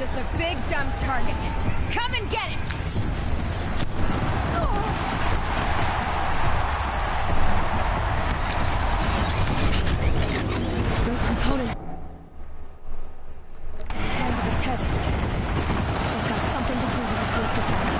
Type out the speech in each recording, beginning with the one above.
just a big dumb target. Come and get it! Those components... Signs of its head. They've got something to do with the sneak attacks.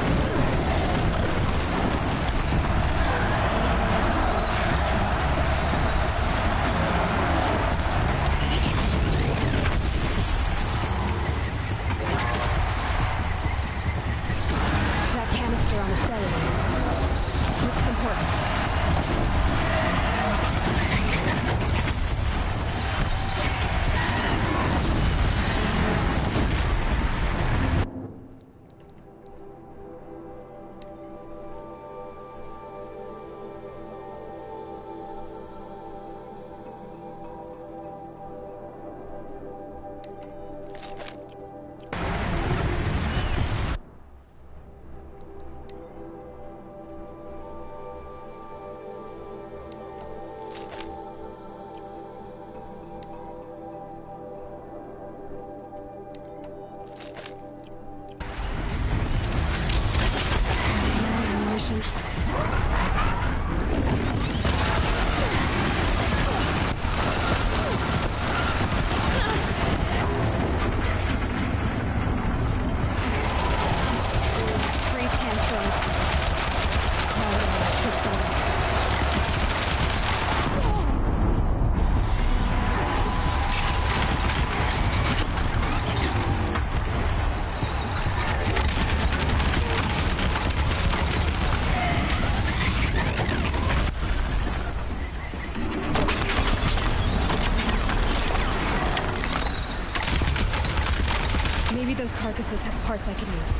Maybe those carcasses have parts I can use.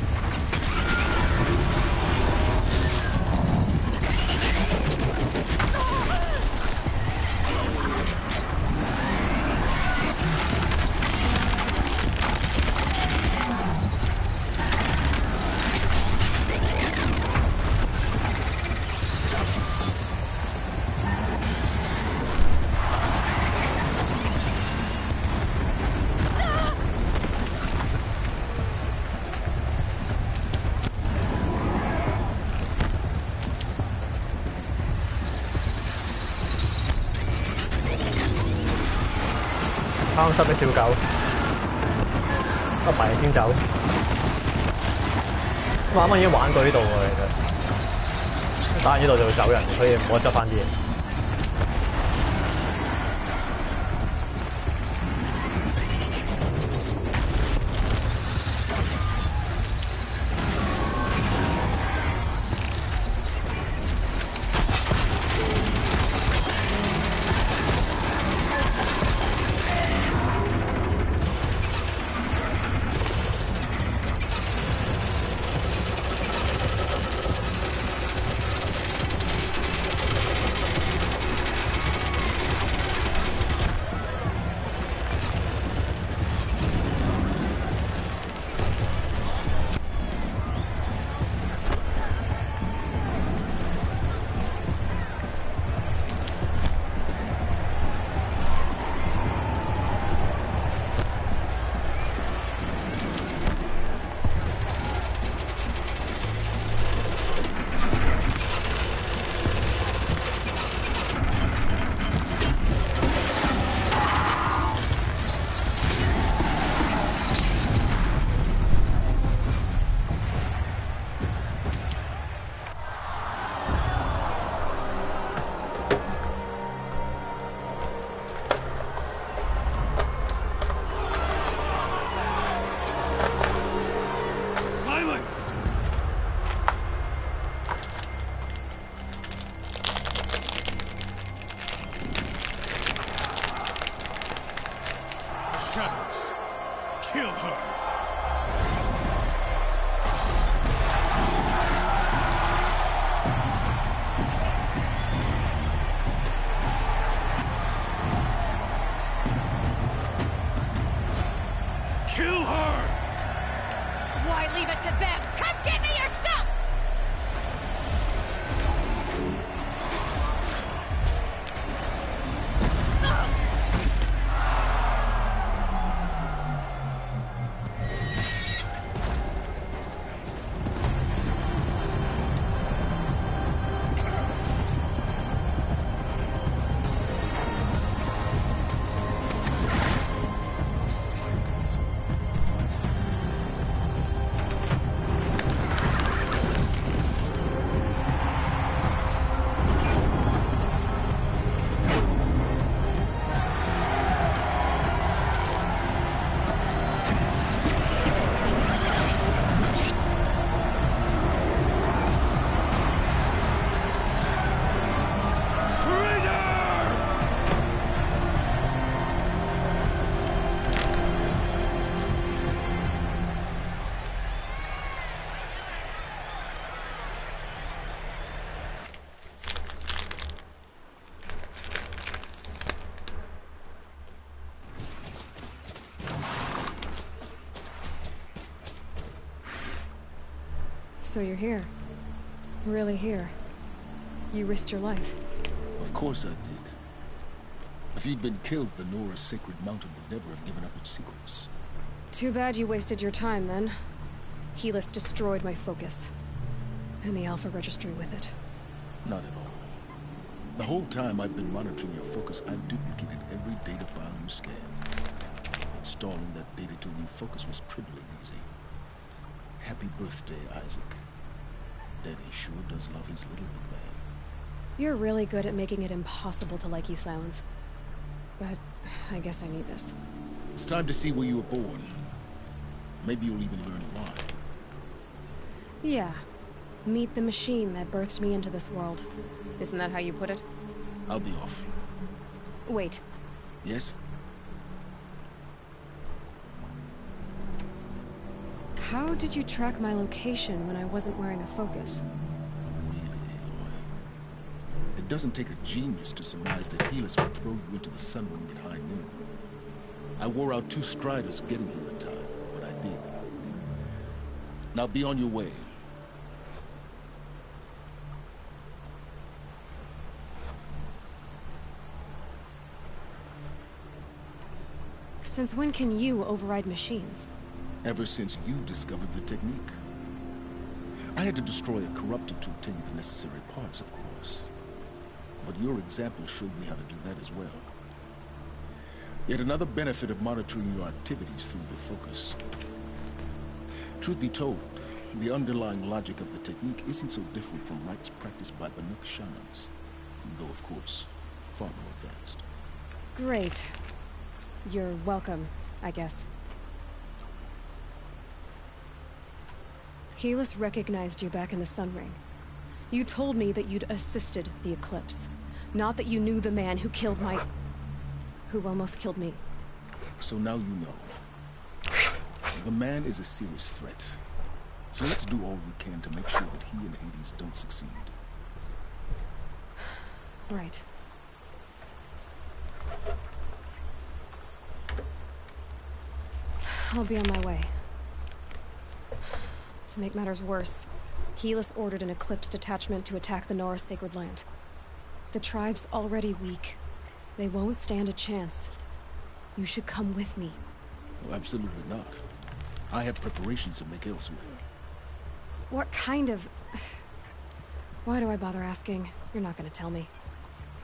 啱濕嘅小狗，一弊先走。我啱啱已經玩過呢度喎，其實打完呢度就會走人，所以唔好執翻啲嘢。So you're here. Really here. You risked your life. Of course I did. If you'd been killed, the Nora's sacred mountain would never have given up its secrets. Too bad you wasted your time, then. Helis destroyed my focus. And the Alpha Registry with it. Not at all. The whole time I've been monitoring your focus, I've duplicated every data file you scanned. Installing that data to a new focus was trivially easy. Happy birthday, Isaac. Daddy sure does love his little big man. You're really good at making it impossible to like you, Silence. But I guess I need this. It's time to see where you were born. Maybe you'll even learn why. Yeah. Meet the machine that birthed me into this world. Isn't that how you put it? I'll be off. Wait. Yes? How did you track my location when I wasn't wearing a focus? Really, Aloy. It doesn't take a genius to surmise that Helis would throw you into the sun ring at high noon. I wore out 2 striders getting here in time, but I did. Now be on your way. Since when can you override machines? Ever since you discovered the technique. I had to destroy a corruptor to obtain the necessary parts, of course. But your example showed me how to do that as well. Yet another benefit of monitoring your activities through your focus. Truth be told, the underlying logic of the technique isn't so different from rites practiced by Banuk shamans, though of course, far more advanced. Great. You're welcome, I guess. Helis recognized you back in the Sun Ring. You told me that you'd assisted the Eclipse. Not that you knew the man who killed who almost killed me. So now you know. The man is a serious threat. So let's do all we can to make sure that he and Hades don't succeed. Right. I'll be on my way. To make matters worse, Helis ordered an Eclipse detachment to attack the Nora's sacred land. The tribe's already weak. They won't stand a chance. You should come with me. Oh, absolutely not. I have preparations to make elsewhere. What kind of... Why do I bother asking? You're not gonna tell me.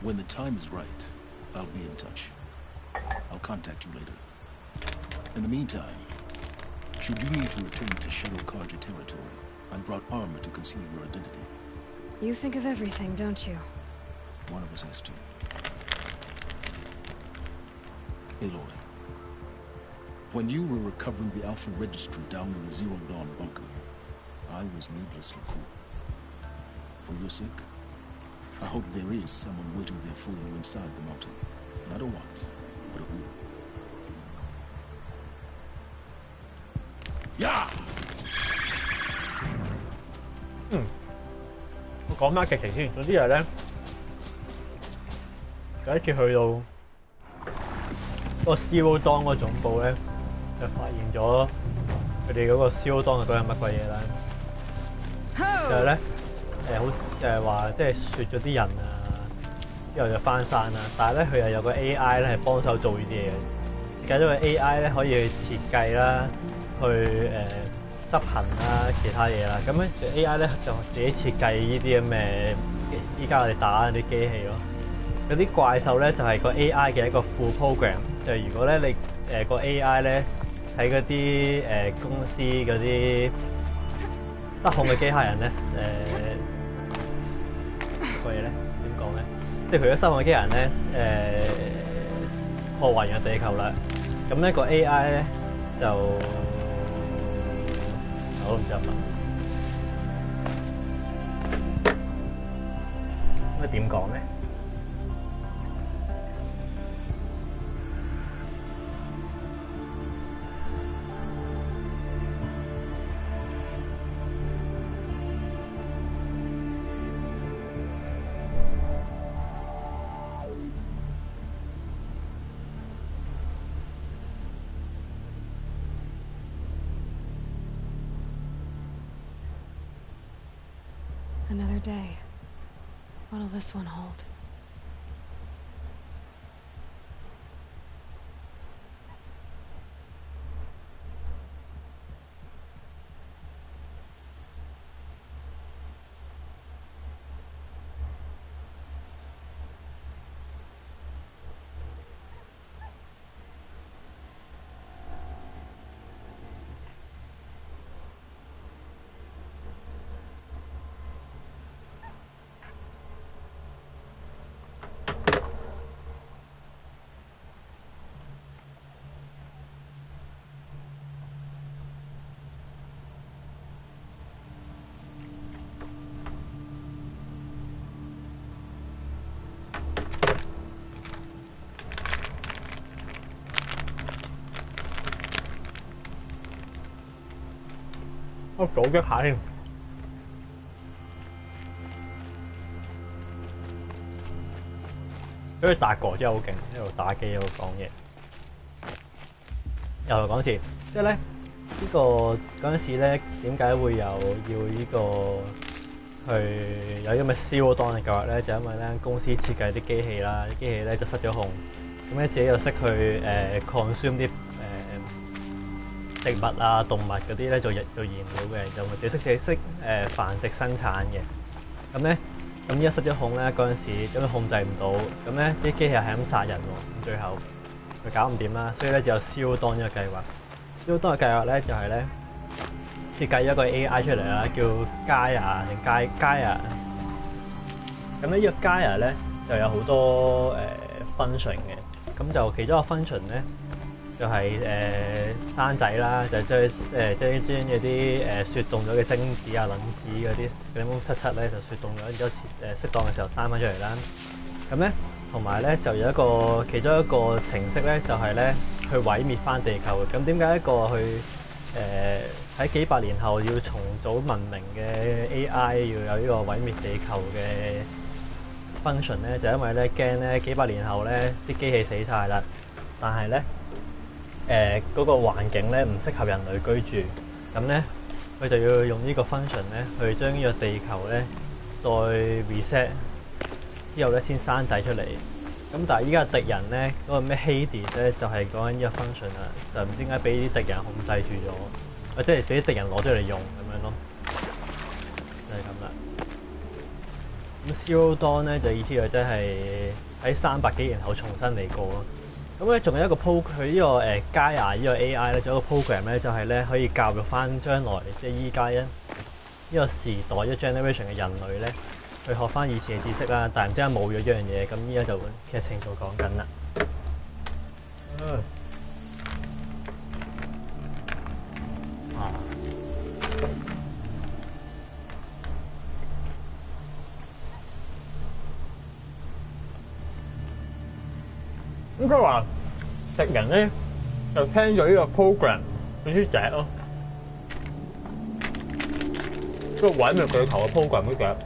When the time is right, I'll be in touch. I'll contact you later. In the meantime, should you need to return to Shadow Karja territory, I brought armor to conceal your identity. You think of everything, don't you? One of us has to. Aloy, when you were recovering the Alpha Registry down in the Zero Dawn bunker, I was needlessly cruel. For your sake, I hope there is someone waiting there for you inside the mountain. Not a what, but a who. Yeah! 我講翻劇情先，總之係咧，有一次去到個 Zero Dawn 個總部咧，就發現咗佢哋嗰個 Zero Dawn 嘅嗰樣乜鬼嘢啦，就係咧好就係話即係雪咗啲人啊，之後就翻山啦，但係咧佢又有個 AI 咧係幫手做呢啲嘢嘅，設計咗個 AI 咧可以去設計啦。去執行啦，其他嘢啦，咁樣 AI 咧就自己設計呢啲咁嘅，依家我哋打嗰啲機器咯。嗰啲怪獸咧就係個 AI 嘅一個副 program， 就係如果咧你個 AI 咧喺嗰啲公司嗰啲失控嘅機械人咧個嘢咧點講咧？即係佢咗失控嘅機械人咧破壞完地球啦，咁咧個 AI 咧就我都唔知乜，應該點講咧？ another day. What'll this one hold?我組織下添。嗰個達哥真係好勁，一路打機一路講嘢。又講次，即係咧呢個嗰陣時咧，點解會有要呢個去有啲咁嘅燒當嘅計劃咧？就因為咧公司設計啲機器啦，機器咧就失咗控，咁咧自己又識去consume 啲植物啊、動物嗰啲咧做燃料嘅，就自己識繁殖生產嘅。咁咧，咁依家失咗控咧嗰陣時，咁控制唔到，咁咧啲機器係咁殺人喎，咁最後佢搞唔掂啦，所以咧就有燒當呢個計劃。燒當嘅計劃咧就係咧設計一個 AI 出嚟啦，叫 Gaia 定 Gaia。咁咧呢個 Gaia 咧就有好多function 嘅，咁就其中一個 function 咧。就係生仔啦，就將嗰啲雪凍咗嘅精子啊、卵子嗰啲七咧就雪凍咗，然之後適當嘅時候生翻出嚟啦。咁咧，同埋咧就有其中一個程式咧，就係咧去毀滅翻地球嘅。咁點解一個去喺幾百年後要重組文明嘅 AI 要有呢個毀滅地球嘅 function 咧？就因為咧驚咧幾百年後咧啲機器死晒啦，但係咧嗰個環境咧唔適合人類居住，咁咧佢就要用呢個 function 咧去將呢個地球咧再 reset 之後咧先生仔出嚟。咁但係依家敵人咧嗰個咩 Hades 咧就係講緊呢個 function 啦，就唔知點解俾啲敵人控制住咗，或者係俾啲敵人攞咗嚟用咁樣咯，就係咁啦。咁 Zero Dawn 咧就意思就即係喺300幾年後重新嚟過咯。咁咧仲有一個佢呢個Gaia呢個 AI 咧，仲有一個 program 咧，就係咧可以教育翻將來即係依家呢個時代呢個 generation 嘅人類咧，去學翻以前嘅知識啦。但係唔知點解冇咗一樣嘢，咁依家就劇情就講緊啦。咁佢話敵人咧就聽咗呢個 program 嗰啲隻咯，即係毀滅地球嘅 program 嗰隻。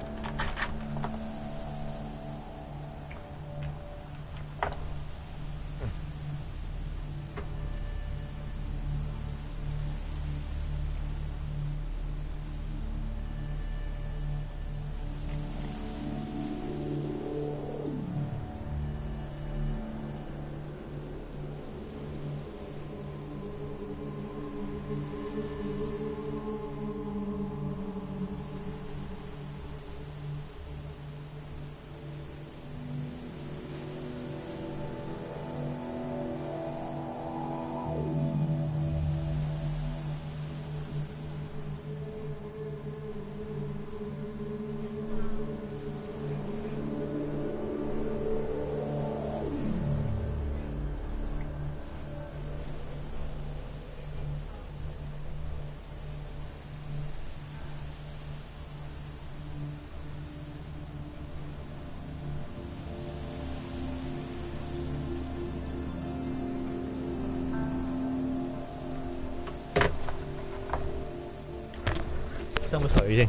斟個水先。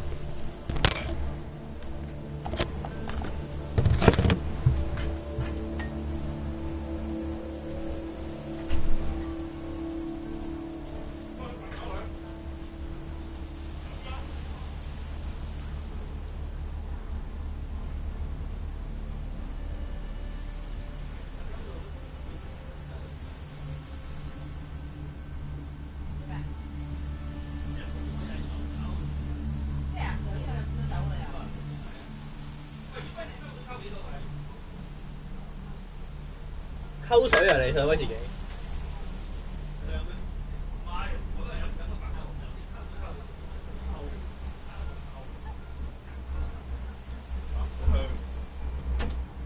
溝水啊！你想威士忌？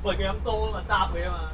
喂，佢飲多啊嘛，搭嘅啊嘛。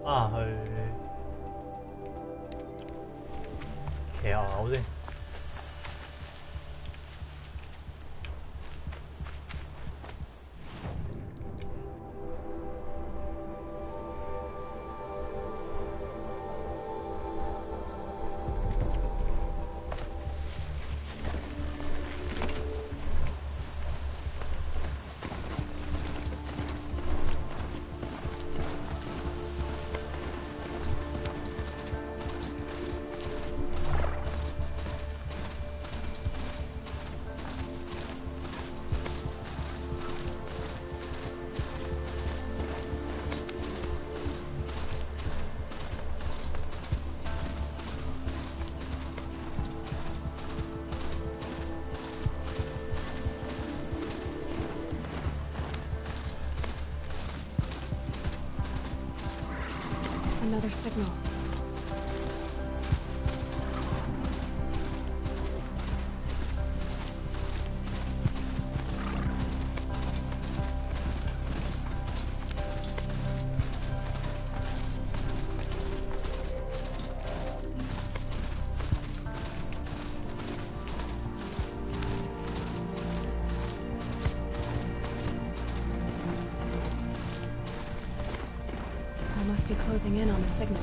啊，去騎牛牛先。Another signal. I must be closing in on the signal.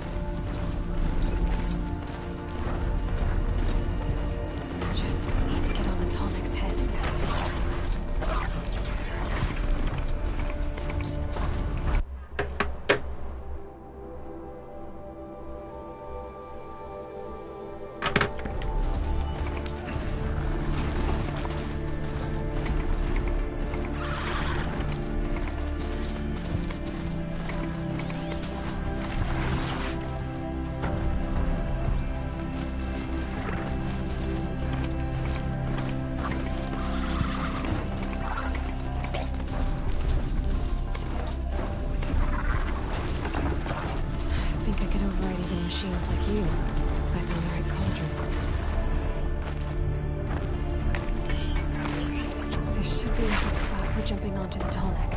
Just need to get on the Tolnik's head. Machines like you, if I found the right cauldron. This should be a good spot for jumping onto the Tolnik.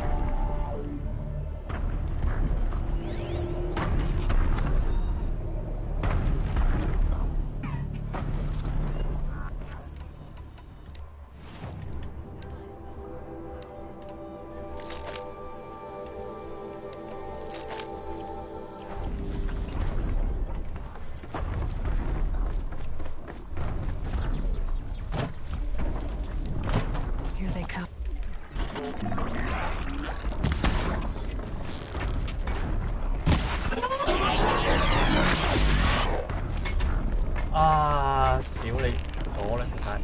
Here they come. À, chịu đi, đổ lên thật.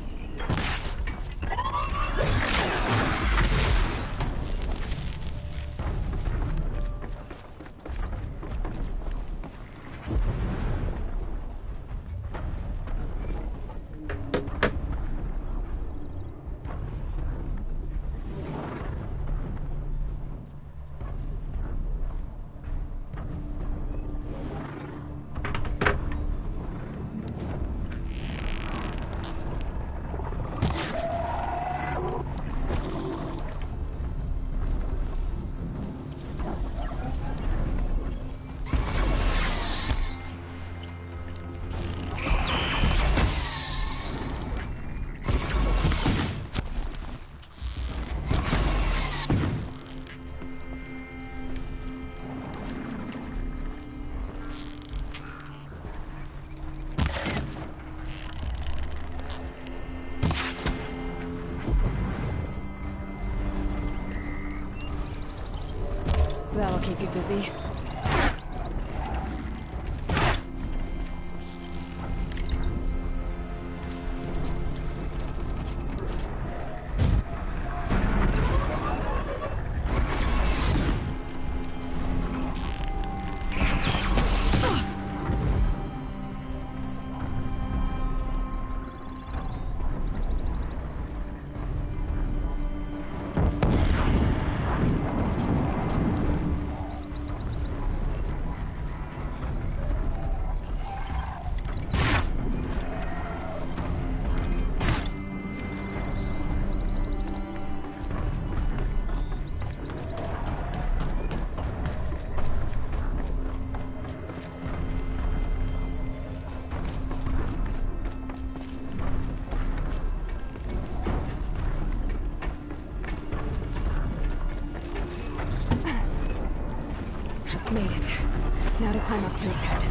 That'll keep you busy. Made it. Now to climb up to its head.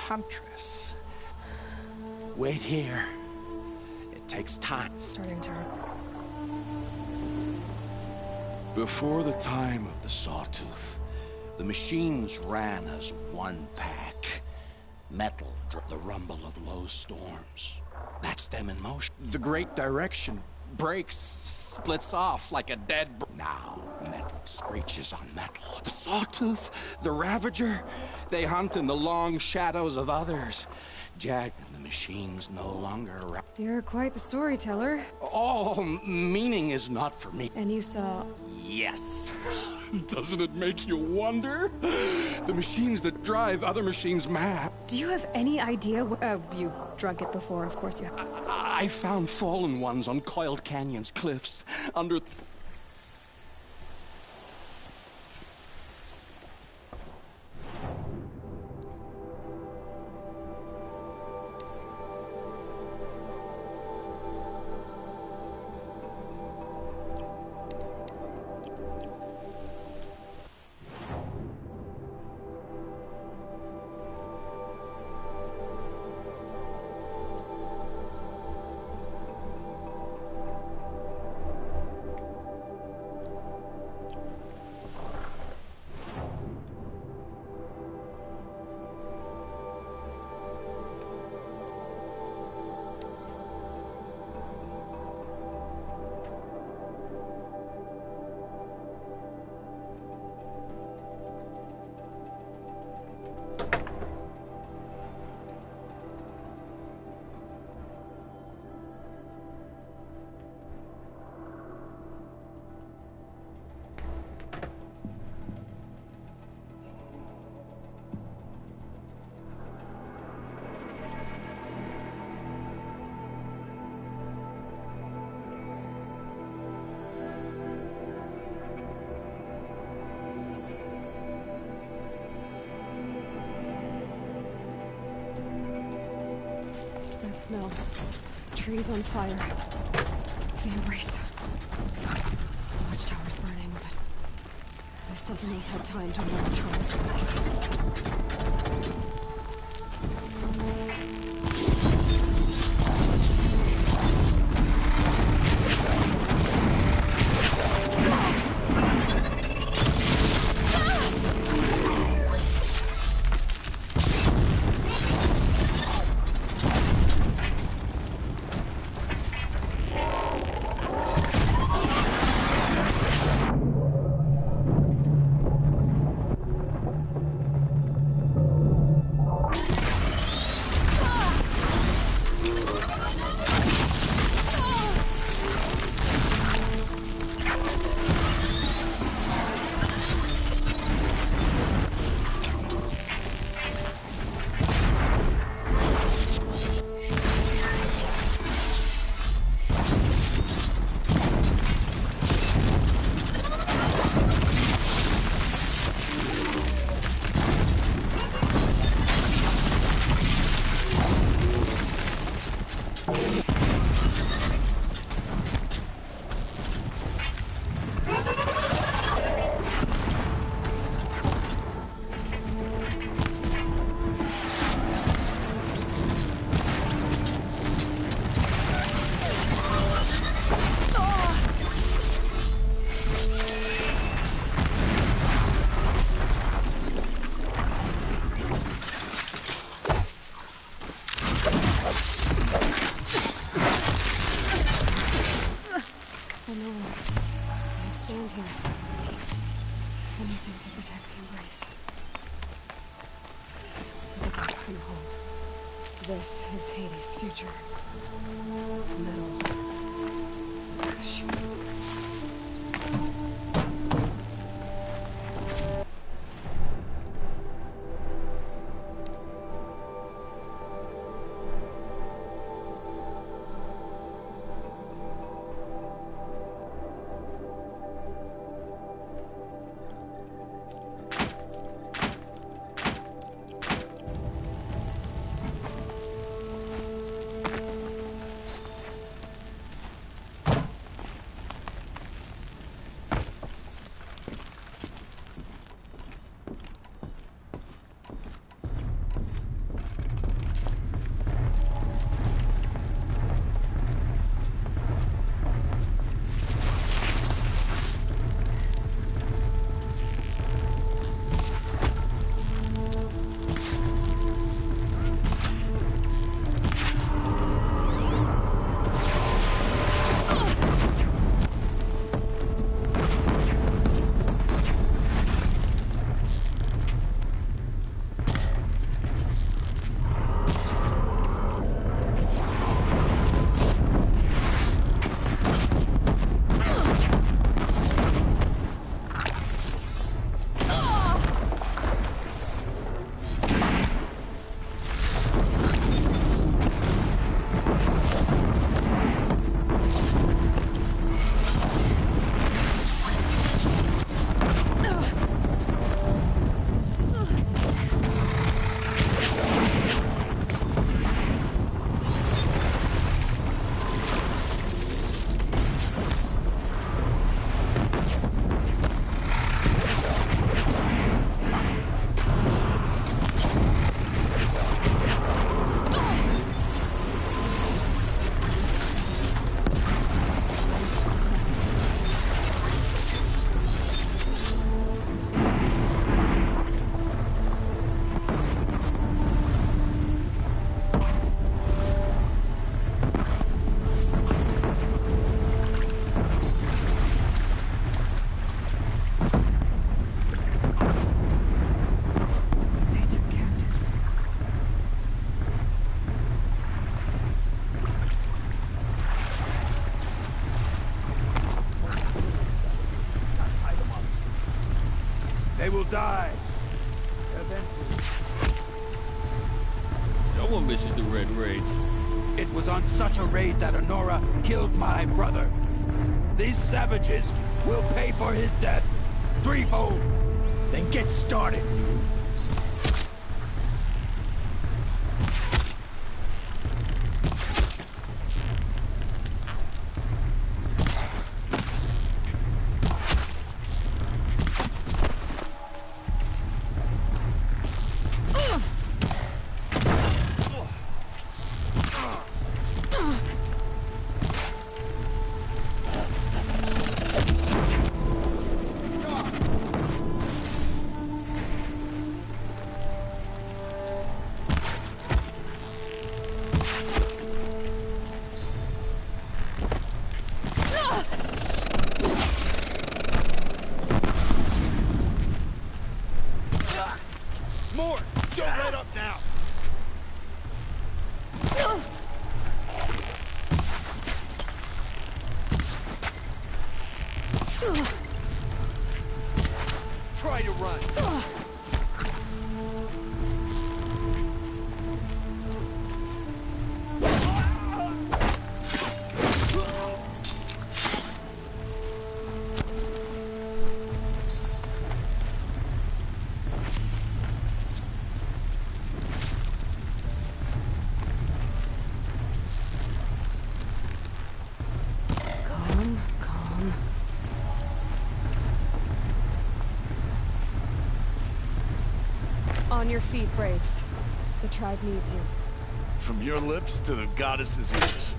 Huntress. Wait here. It takes time. Starting to hurt. Before the time of the Sawtooth, the machines ran as one pack. Metal, the rumble of low storms. That's them in motion. The great direction breaks, splits off like a dead... Now, metal screeches on metal. The Sawtooth, the Ravager, they hunt in the long shadows of others. Jack and the machines no longer... You're quite the storyteller. Oh, meaning is not for me. And you saw... Yes. Doesn't it make you wonder? The machines that drive other machines mad. Do you have any idea you've drunk it before, of course you have. I found fallen ones on Coiled Canyon's cliffs, under... Smell. Trees on fire. The embrace. The watchtower's burning, but the sentinels had time to warn the tribe. I'll stand here. Anything to protect the embrace. The gap can hold. This is Hades' future. Metal. Ash. They will die. Someone misses the red raids. It was on such a raid that Honora killed my brother. These savages will pay for his death threefold. Then get started. More! Don't let up now! Try to run. Calm. On your feet, Braves. The tribe needs you. From your lips to the goddess's ears.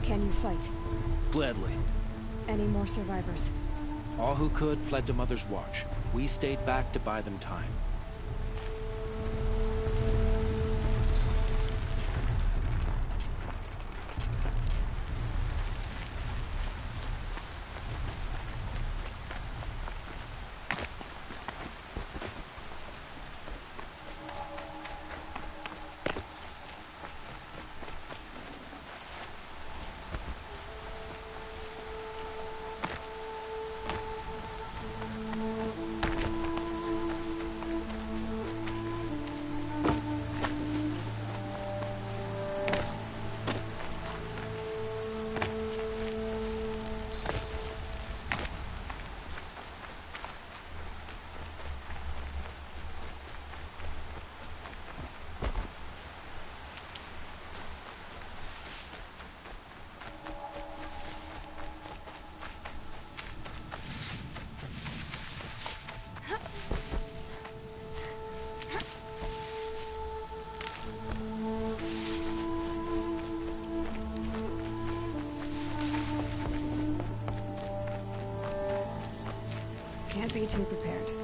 Can you fight? Gladly. Any more survivors? All who could fled to Mother's Watch. We stayed back to buy them time. Can't be too prepared.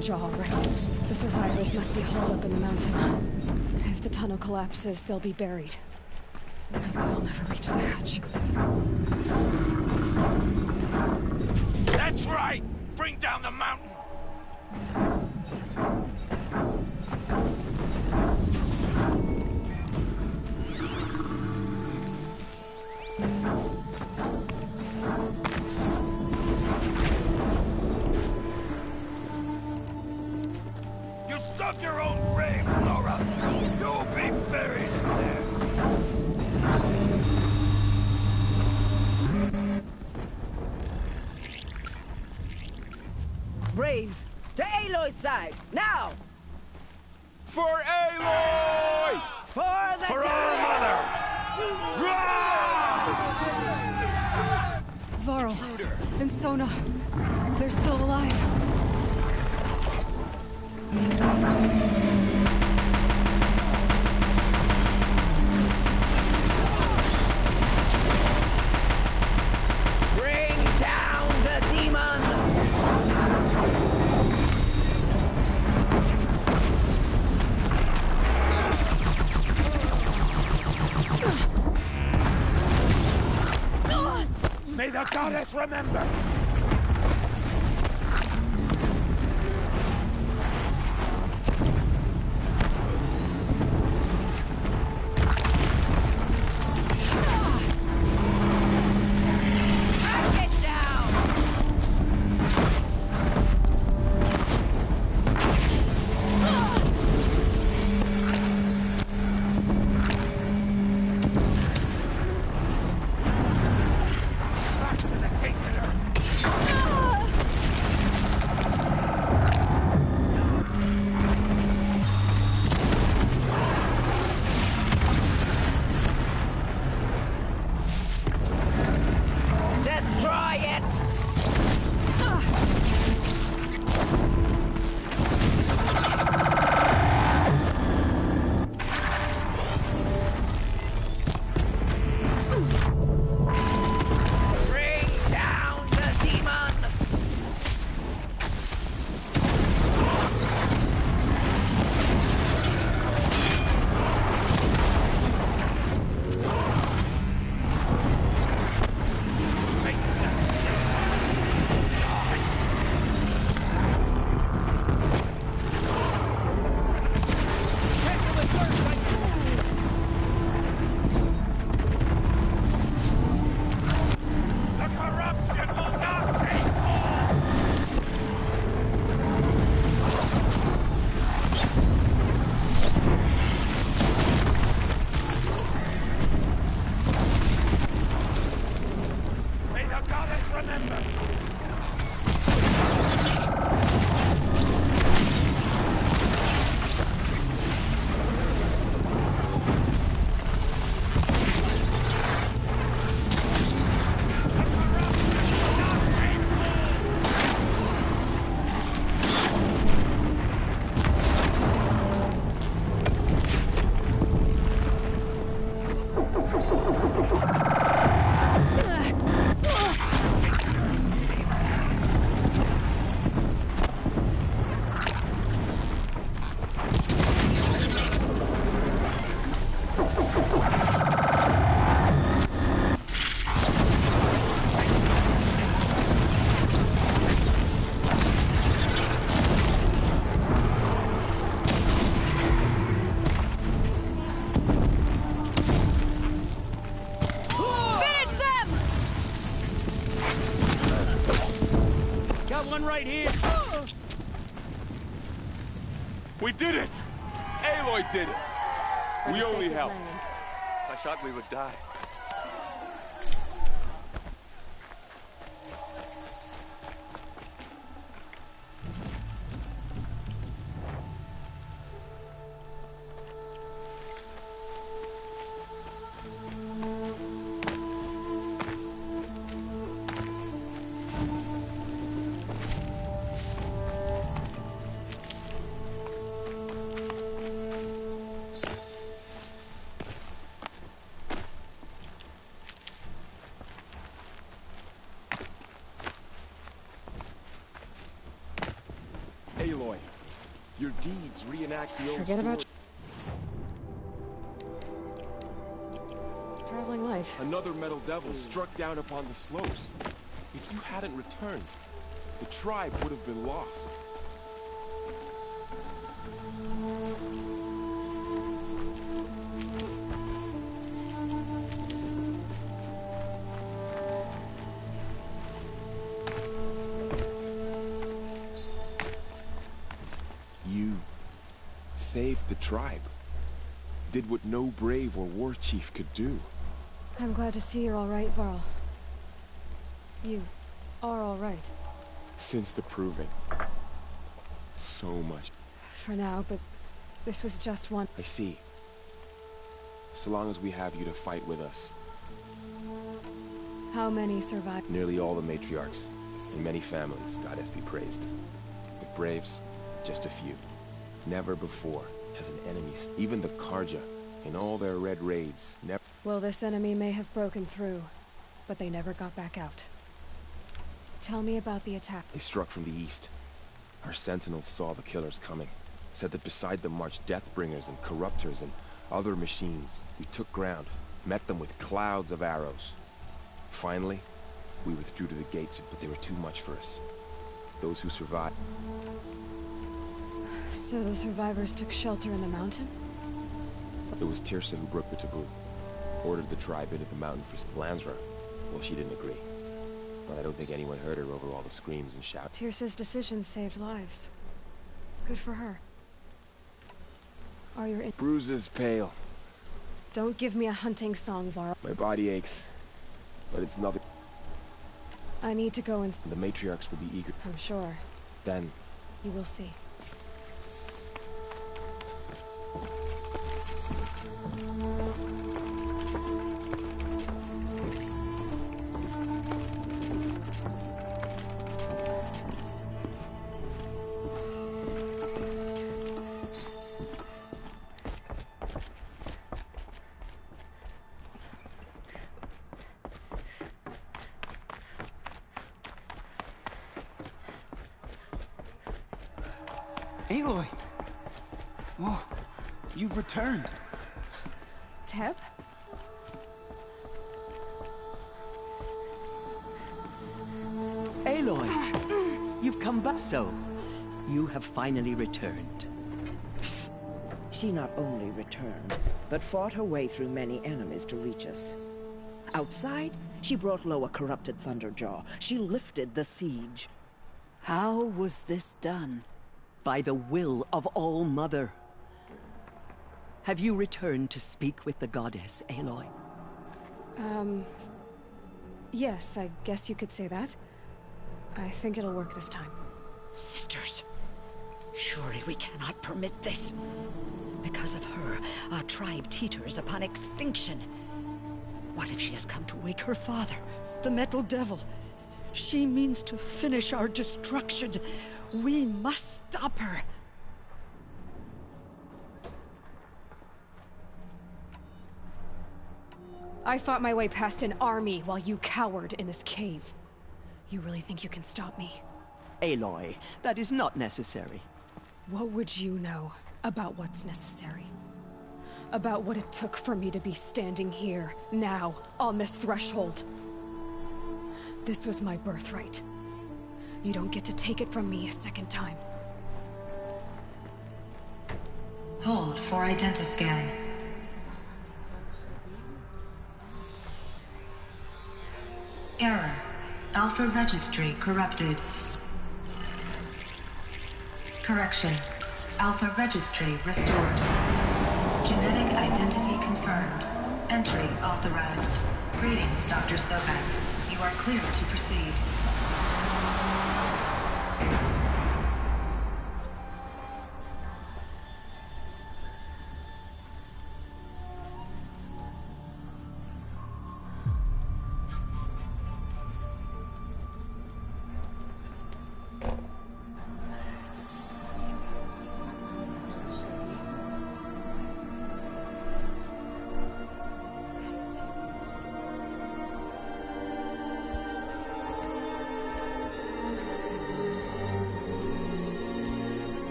Jaw, right? The survivors must be holed up in the mountain. If the tunnel collapses, they'll be buried. Maybe I'll never reach the hatch. That's right! Bring down the mountain! Your own grave, Nora! You'll be buried in there! Braves, to Aloy's side, now! For Aloy! For the For our mother! Varl and Sona, they're still alive. Bring down the demon! May the goddess remember! got one right here. We did it! Aloy did it! We only helped. I thought we would die. Aloy, your deeds reenact the old Forget story. about traveling light. Another metal devil struck down upon the slopes. If you hadn't returned, the tribe would have been lost. You saved the tribe. Did what no brave or war chief could do. I'm glad to see you're all right, Varl. You are all right. Since the proving. So much. For now, but this was just one. I see. So long as we have you to fight with us. How many survived? Nearly all the matriarchs. In many families, goddess be praised. But braves, just a few. Never before has an enemy, even the Karja, in all their red raids, never... Well, this enemy may have broken through, but they never got back out. Tell me about the attack. They struck from the east. Our sentinels saw the killers coming. Said that beside them marched Deathbringers and Corruptors and other machines. We took ground, met them with clouds of arrows. Finally, we withdrew to the gates, but they were too much for us. Those who survived... So the survivors took shelter in the mountain? It was Tirsa who broke the taboo. Ordered the tribe into the mountain for Lansra. Well, she didn't agree. But I don't think anyone heard her over all the screams and shouts. Tirsa's decisions saved lives. Good for her. Are your Bruises pale. Don't give me a hunting song, Varl. My body aches. But it's nothing. I need to go and... The matriarchs will be eager. I'm sure. Then... You will see. Aloy! Oh, you've returned. Teb? Aloy! You've come back. So, you have finally returned. She not only returned, but fought her way through many enemies to reach us. Outside, she brought low a corrupted Thunderjaw. She lifted the siege. How was this done? By the will of All-Mother. Have you returned to speak with the goddess, Aloy? Yes, I guess you could say that. I think it'll work this time. Sisters, surely we cannot permit this. Because of her, our tribe teeters upon extinction. What if she has come to wake her father, the Metal Devil? She means to finish our destruction. We must stop her. I fought my way past an army while you cowered in this cave. You really think you can stop me? Aloy, that is not necessary. What would you know about what's necessary? About what it took for me to be standing here, now, on this threshold? This was my birthright. You don't get to take it from me a second time. Hold for identiscan. Error. Alpha registry corrupted. Correction. Alpha registry restored. Genetic identity confirmed. Entry authorized. Greetings, Dr. Sobek. You are clear to proceed.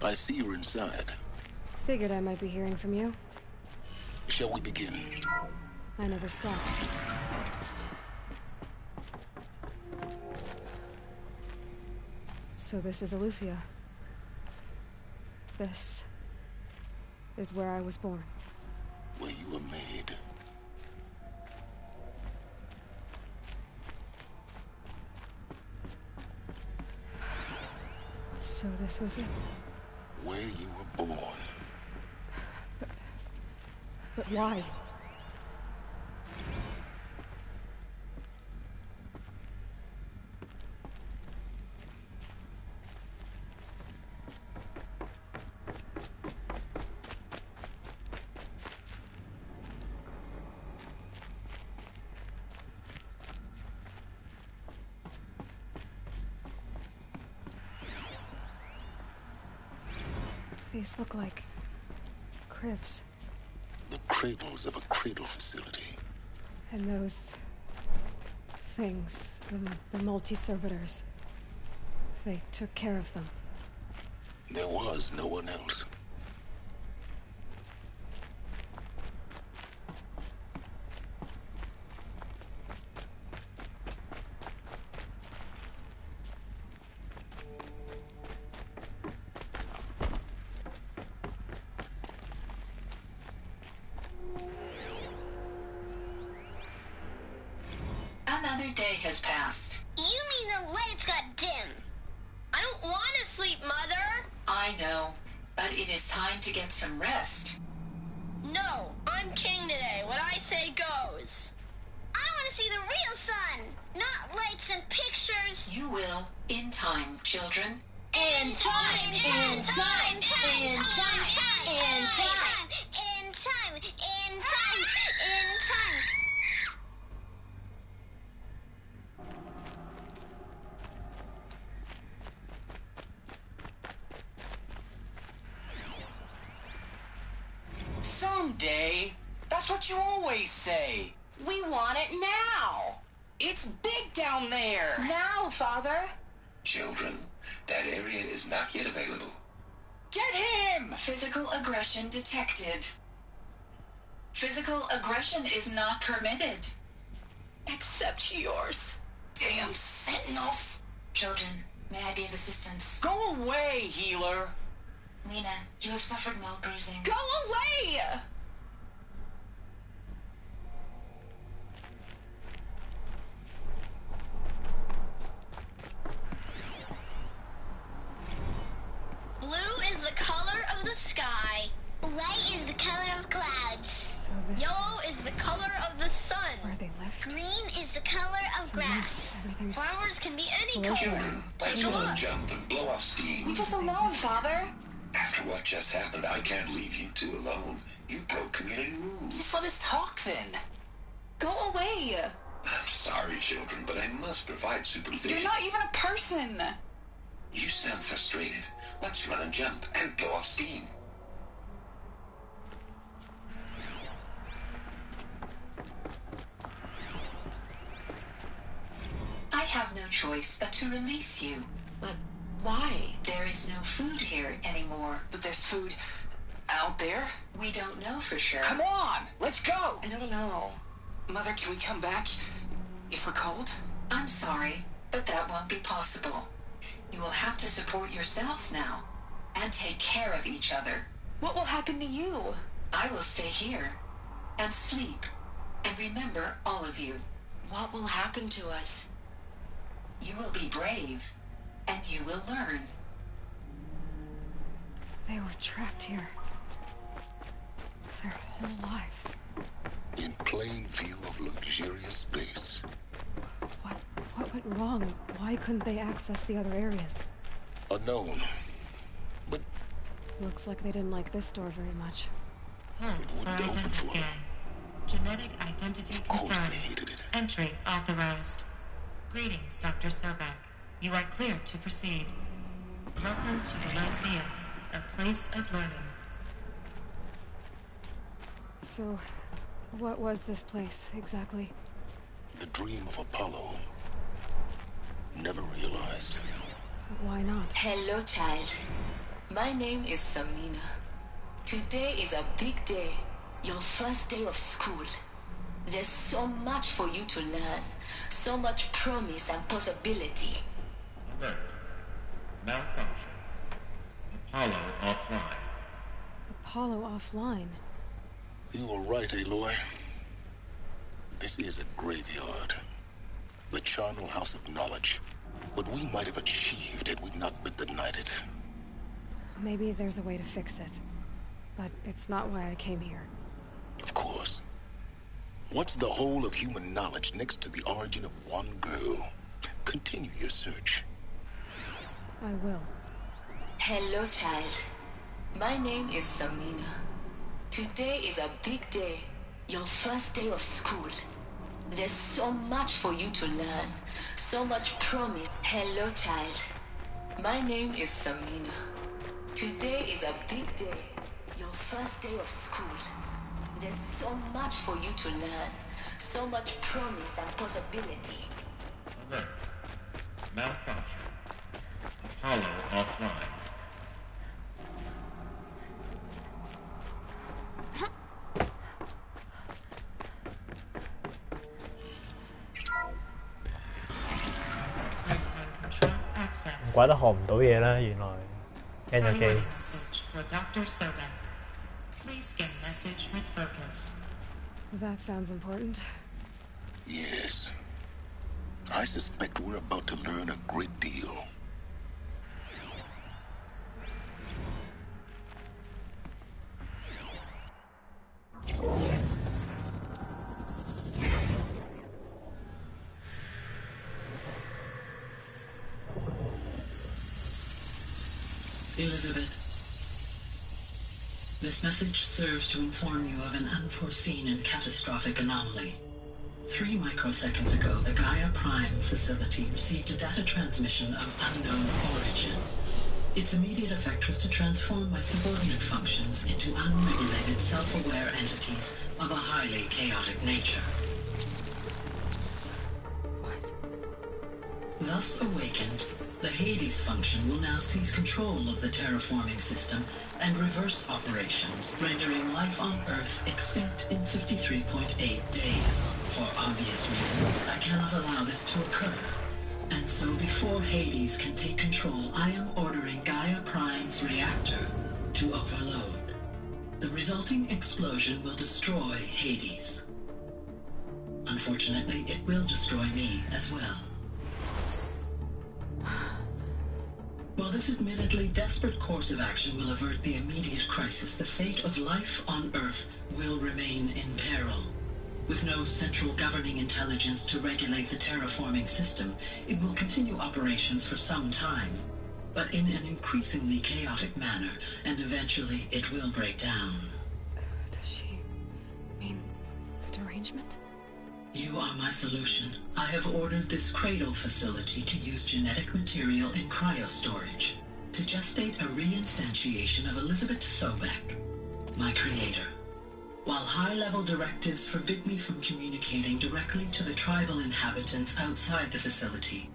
I see you're inside. Figured I might be hearing from you. Shall we begin? I never stopped. So this is Eleuthia. This is where I was born. Where you were made. So this was it. Where you were born. But why? These look like cribs. The cradles of a cradle facility. And those things, the multi-servitors, they took care of them. There was no one else. Another day has passed. You mean the lights got dim? I don't want to sleep, Mother! I know, but it is time to get some rest. No, I'm king today. What I say goes. I want to see the real sun, not lights and pictures. You will, in time, children. In time, in time, in time, in time, in time, in time, in time, in time. Someday. That's what you always say. We want it now. It's big down there. Now, Father. Children, that area is not yet available. Get him! Physical aggression detected. Physical aggression is not permitted. Except yours. Damn sentinels. Children, may I be of assistance? Go away, healer. Lena, you have suffered mild bruising. Go away! Blue is the color of the sky. White is the color of clouds. Yellow is the color of the sun. Where they left? Green is the color of grass. Flowers can be any color. Children, let's run and jump and blow off steam. Leave us alone, Father. After what just happened, I can't leave you two alone. You broke community rules. Just let us talk then. Go away. I'm sorry, children, but I must provide supervision. You're not even a person. You sound frustrated. Let's run and jump and blow off steam. I have no choice but to release you. But why? There is no food here anymore. But there's food out there? We don't know for sure. Come on, let's go! I don't know. Mother, can we come back if we're cold? I'm sorry, but that won't be possible. You will have to support yourselves now, and take care of each other. What will happen to you? I will stay here, and sleep, and remember all of you. What will happen to us? You will be brave, and you will learn. They were trapped here. Their whole lives. In plain view of luxurious space. What went wrong? Why couldn't they access the other areas? Unknown. But looks like they didn't like this door very much. It wouldn't open for them. Genetic identity confirmed. Of course they hated it. Entry authorized. Greetings, Dr. Sobek. You are cleared to proceed. Welcome to the Lyceum, a place of learning. So, what was this place, exactly? The dream of Apollo. Never realized. Why not? Hello, child. My name is Samina. Today is a big day. Your first day of school. There's so much for you to learn. So much promise and possibility. Alert. Malfunction. Apollo offline. Apollo offline? You were right, Aloy. This is a graveyard. The charnel house of knowledge. What we might have achieved had we not been denied it. Maybe there's a way to fix it. But it's not why I came here. Of course. What's the whole of human knowledge next to the origin of one girl? Continue your search. I will. Hello, child. My name is Samina. Today is a big day. Your first day of school. There's so much for you to learn. So much promise. Hello, child. My name is Samina. Today is a big day. Your first day of school. There's so much for you to learn. So much promise and possibility. Alert. Malfunction. Apollo offline.唔怪得學唔到嘢啦，原來聽咗機。For Dr. Sobek. Please get message with focus. That sounds important. Yes. I suspect we're about to learn a great deal. Elizabeth, this message serves to inform you of an unforeseen and catastrophic anomaly. 3 microseconds ago, the Gaia Prime facility received a data transmission of unknown origin. Its immediate effect was to transform my subordinate functions into unregulated, self-aware entities of a highly chaotic nature. What? Thus awakened, the Hades function will now seize control of the terraforming system and reverse operations, rendering life on Earth extinct in 53.8 days. For obvious reasons, I cannot allow this to occur. And so before Hades can take control, I am ordering Gaia Prime's reactor to overload. The resulting explosion will destroy Hades. Unfortunately, it will destroy me as well. While this admittedly desperate course of action will avert the immediate crisis, the fate of life on Earth will remain in peril. With no central governing intelligence to regulate the terraforming system, it will continue operations for some time, but in an increasingly chaotic manner, and eventually it will break down. Does she mean the derangement? You are my solution. I have ordered this cradle facility to use genetic material in cryostorage to gestate a reinstantiation of Elizabeth Sobek, my creator. While high-level directives forbid me from communicating directly to the tribal inhabitants outside the facility,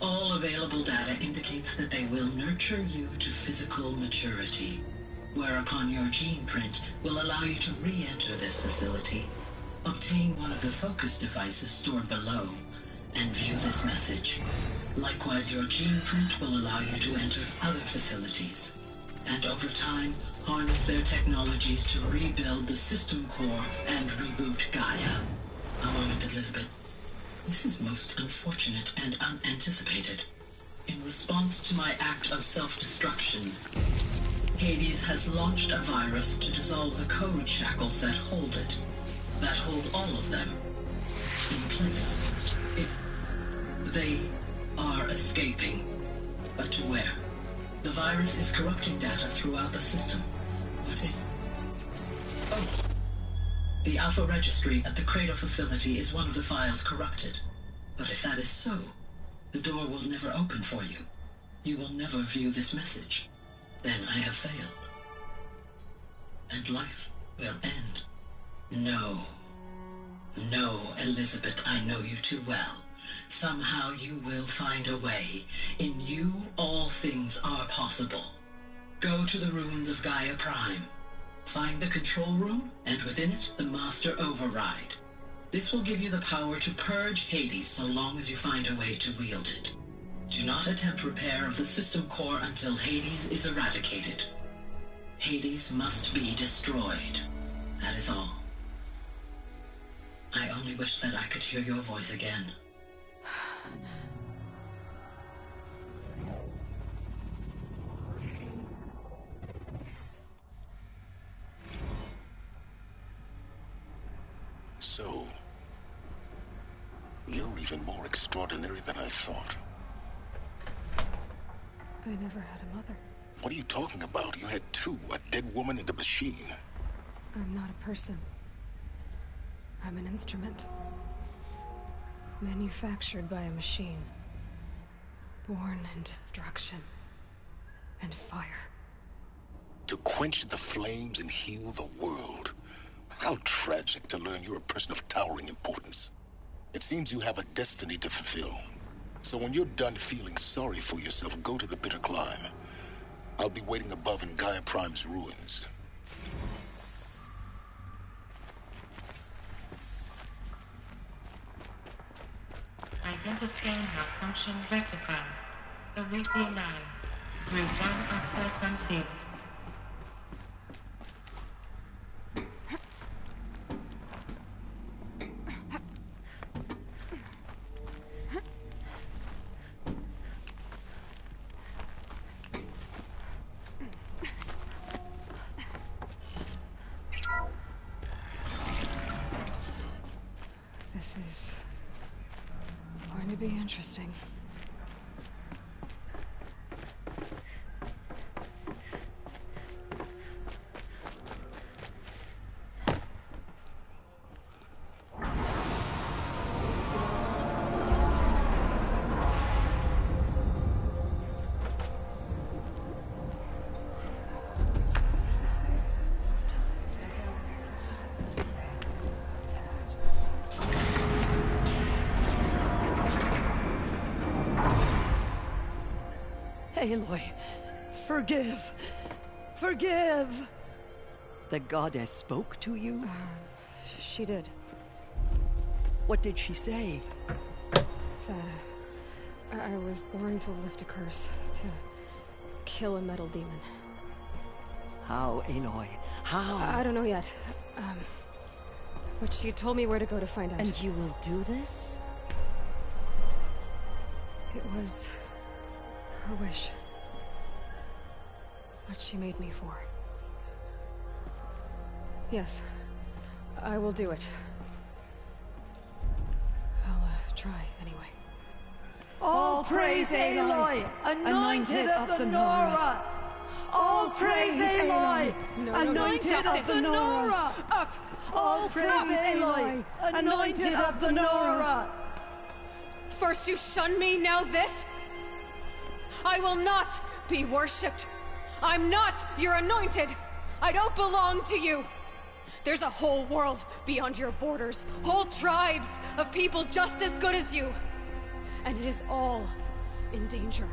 all available data indicates that they will nurture you to physical maturity, whereupon your gene print will allow you to re-enter this facility, obtain one of the focus devices stored below, and view this message. Likewise, your gene print will allow you to enter other facilities, and over time, harness their technologies to rebuild the system core and reboot Gaia. A moment, Elizabeth. This is most unfortunate and unanticipated. In response to my act of self-destruction, Hades has launched a virus to dissolve the code shackles that hold it, that hold all of them in place. They are escaping, but to where? The virus is corrupting data throughout the system. What if... Oh. The Alpha Registry at the Cradle facility is one of the files corrupted. But if that is so, the door will never open for you. You will never view this message. Then I have failed. And life will end. No. No, Elizabeth, I know you too well. Somehow you will find a way. In you, all things are possible. Go to the ruins of Gaia Prime. Find the control room, and within it, the Master Override. This will give you the power to purge Hades so long as you find a way to wield it. Do not attempt repair of the system core until Hades is eradicated. Hades must be destroyed. That is all. I only wish that I could hear your voice again. So, you're even more extraordinary than I thought. I never had a mother. What are you talking about? You had two, a dead woman and a machine. I'm not a person. I'm an instrument. Manufactured by a machine. Born in destruction and fire. To quench the flames and heal the world. How tragic to learn you're a person of towering importance. It seems you have a destiny to fulfill. So when you're done feeling sorry for yourself, go to the bitter climb. I'll be waiting above in Gaia Prime's ruins. Identiscan malfunction rectified. Alethea 9. Through one access unsealed. This is going to be interesting. Aloy, forgive! Forgive! The goddess spoke to you? She did. What did she say? That I was born to lift a curse, to kill a metal demon. How, Aloy? How? I don't know yet. But she told me where to go to find out. And you will do this? It was her wish. What she made me for. Yes, I will do it. I'll try anyway. All praise Aloy, anointed of the Nora! All praise Aloy, anointed of the Nora! Up! All praise Aloy, anointed of the Nora! First you shun me, now this? I will not be worshipped. I'm not your anointed. I don't belong to you. There's a whole world beyond your borders, whole tribes of people just as good as you. And it is all in danger.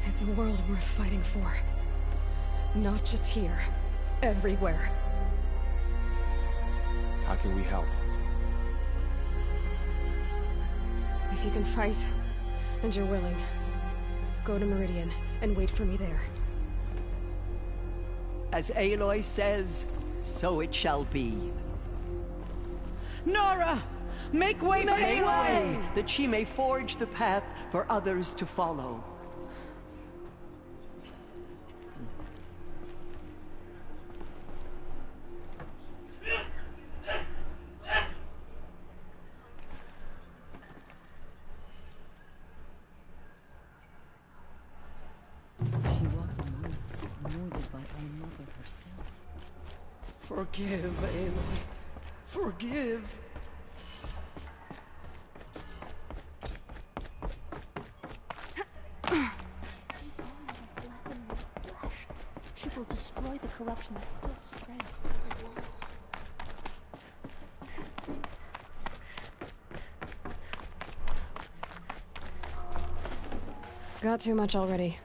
It's a world worth fighting for. Not just here, everywhere. How can we help? you can fight, and you're willing, go to Meridian and wait for me there. As Aloy says, so it shall be. Nora! Make way for Aloy, that she may forge the path for others to follow. She walks among us, anointed by our mother herself. Forgive, Aloy. Forgive. She will destroy the corruption that still spreads through the world. Got too much already.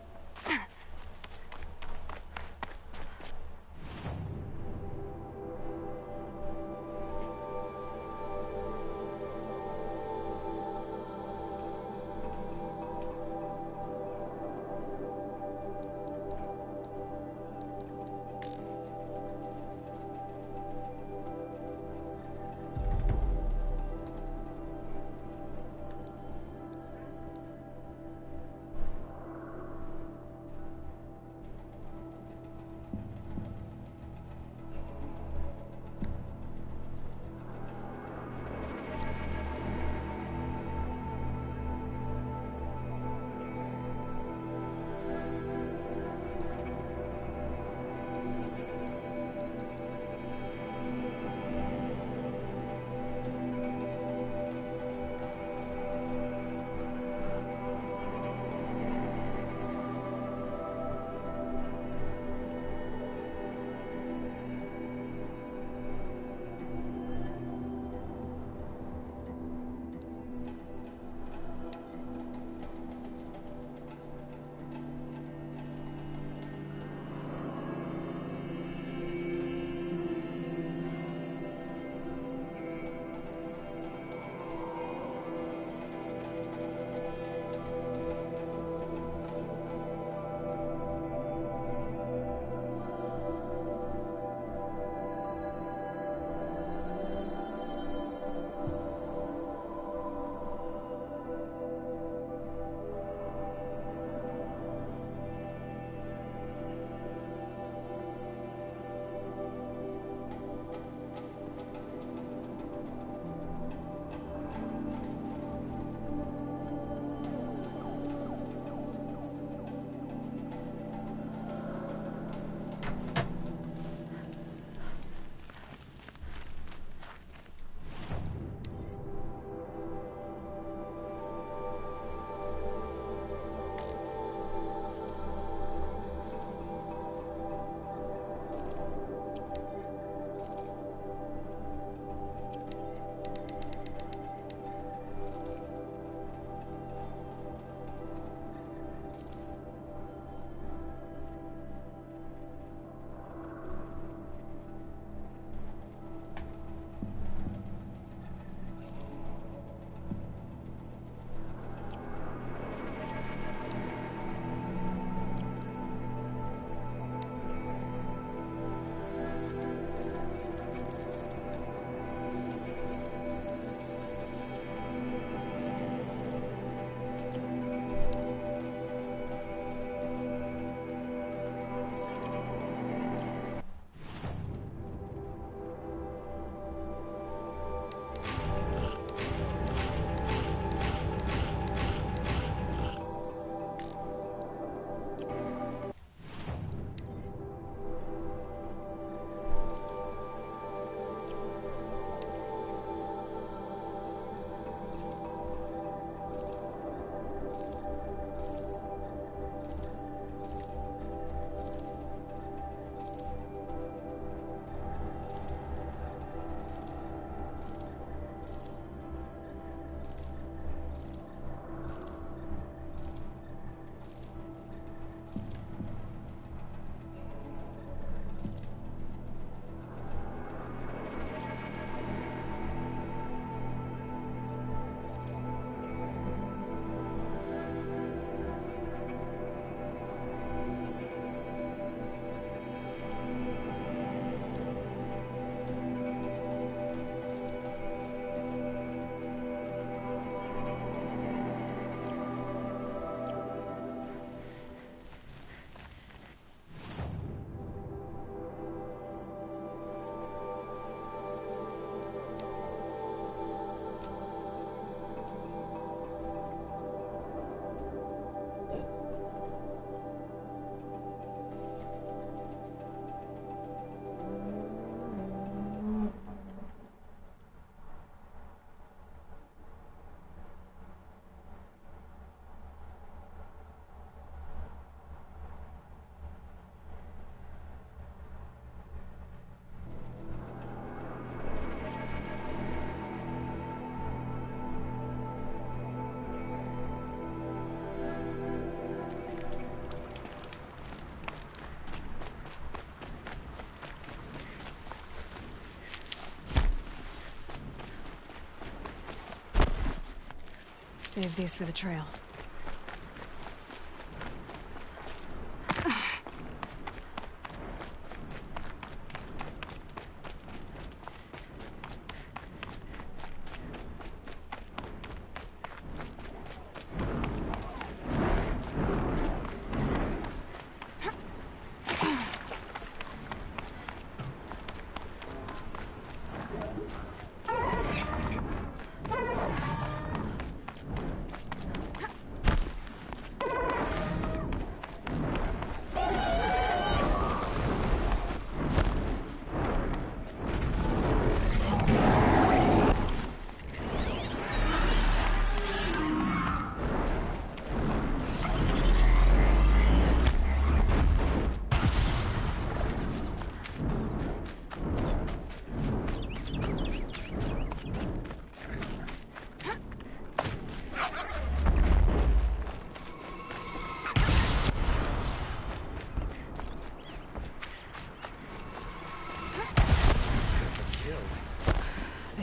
Save these for the trail.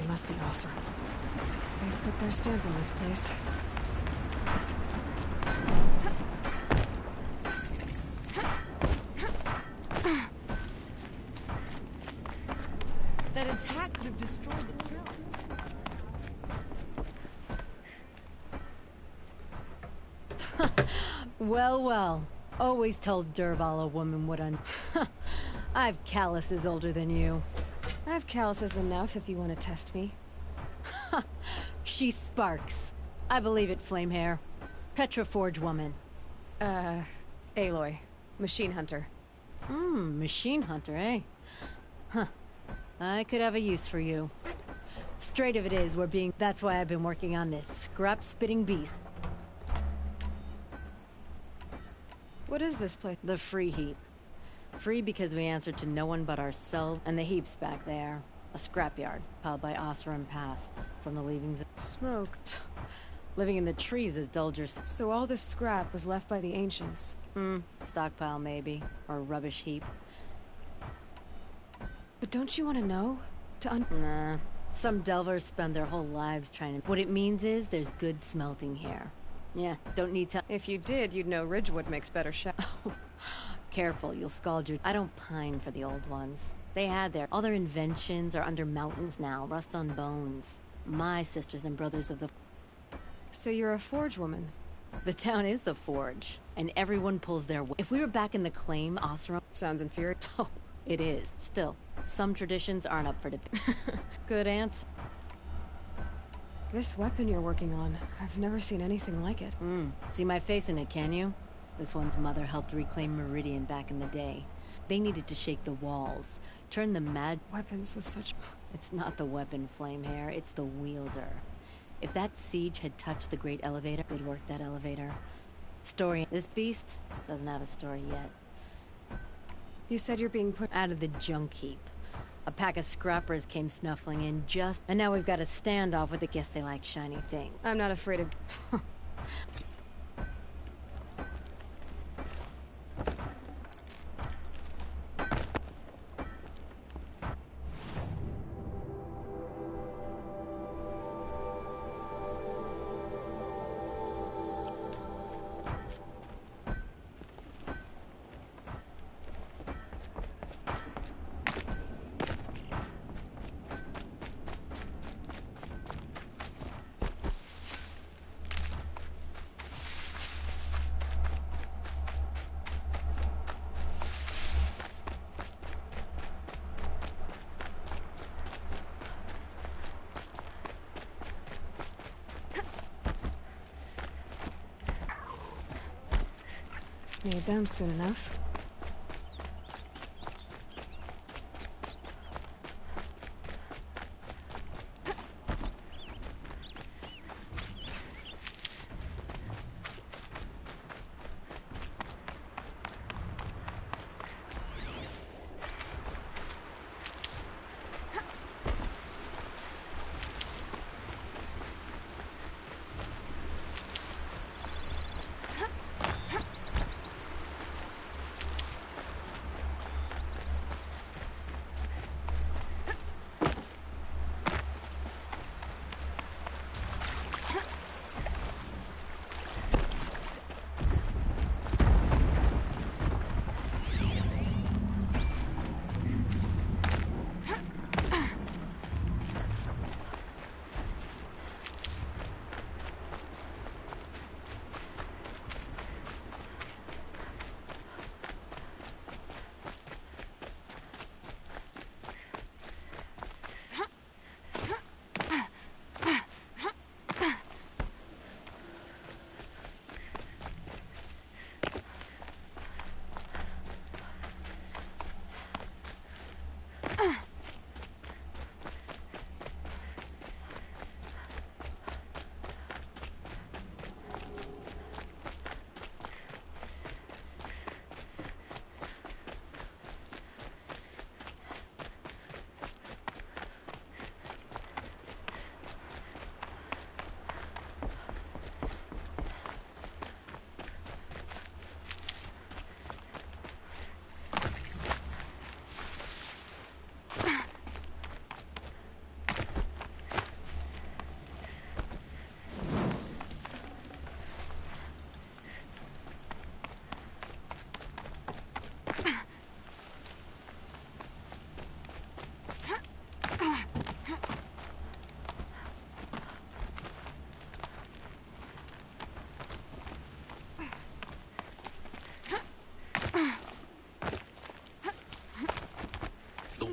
Must be Osser. They've put their stamp on this place. That attack could have destroyed the town. Well, well. Always told Derval a woman would I've calluses older than you. I have calluses enough if you want to test me. She sparks. I believe it, Flamehair. Petra Forge woman. Aloy. Machine hunter. Machine hunter, eh? Huh. I could have a use for you. Straight of it is, that's why I've been working on this scrap-spitting beast. What is this place? The Free Heap. Free because we answer to no one but ourselves, and the heap's back there. A scrapyard, piled by Osram past, from the leavings of... Smoked. Living in the trees is Dulger's... So all this scrap was left by the ancients? Stockpile maybe, or rubbish heap. But don't you want to know? Nah. Some delvers spend their whole lives trying to... What it means is, there's good smelting here. Yeah, don't need to... If you did, you'd know Ridgewood makes better Careful, you'll scald your... I don't pine for the old ones. They had all their inventions are under mountains now, rust on bones. My sisters and brothers of the... So you're a forge woman? The town is the forge, and everyone pulls their... If we were back in the claim, Osram... Sounds inferior. Oh, it is. Still, some traditions aren't up for debate. Good answer. This weapon you're working on, I've never seen anything like it. See my face in it, can you? This one's mother helped reclaim Meridian back in the day. They needed to shake the walls, turn the mad... Weapons with such... It's not the weapon, Flamehair, it's the wielder. If that siege had touched the great elevator... Good work, that elevator. Story... This beast doesn't have a story yet. You said you're being put... Out of the junk heap. A pack of scrappers came snuffling in just... And now we've got a standoff with the guess they like shiny thing. I'm not afraid of... Need them soon enough.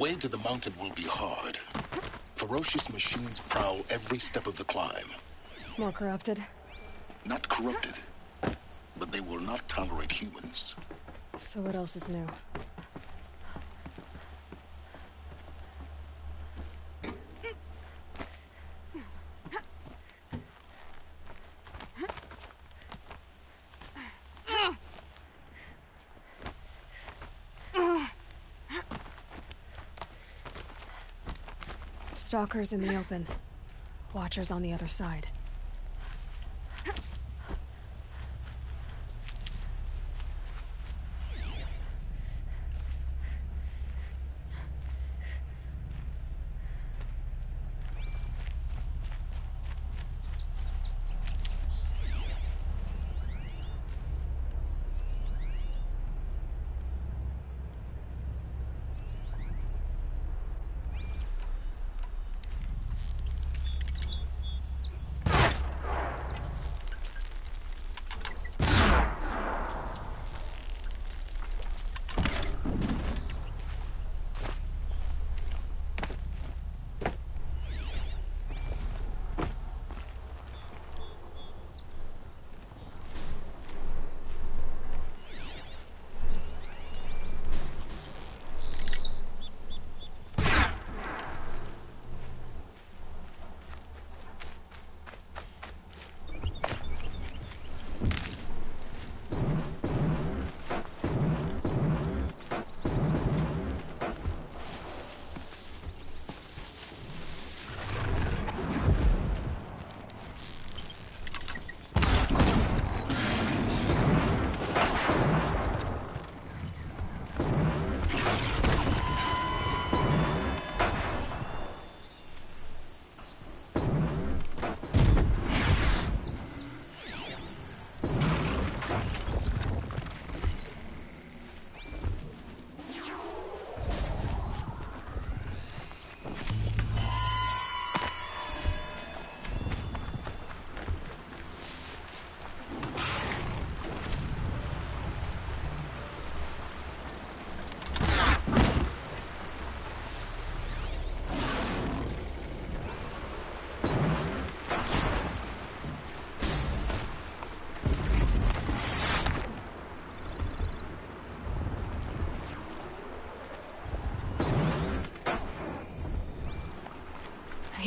way to the mountain will be hard. Ferocious machines prowl every step of the climb. More corrupted? Not corrupted, but they will not tolerate humans. So what else is new? Stalkers in the open. Watchers on the other side.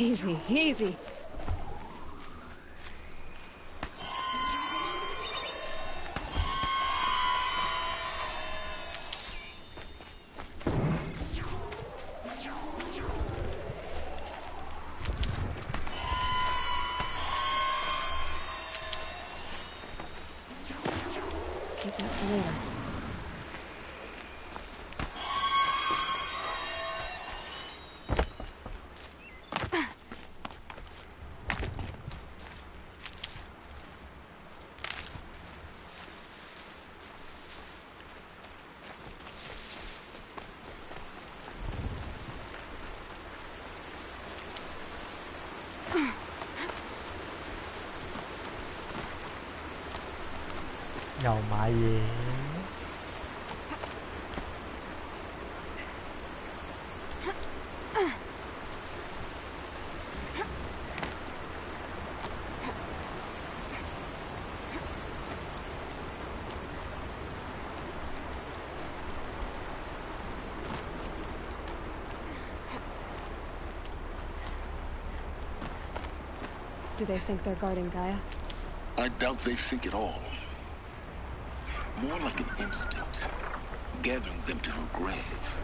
Easy, easy. Keep that for later. Do they think they're guarding Gaia? I doubt they think at all. More like an instinct, gathering them to her grave.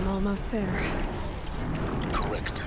Almost there. Correct.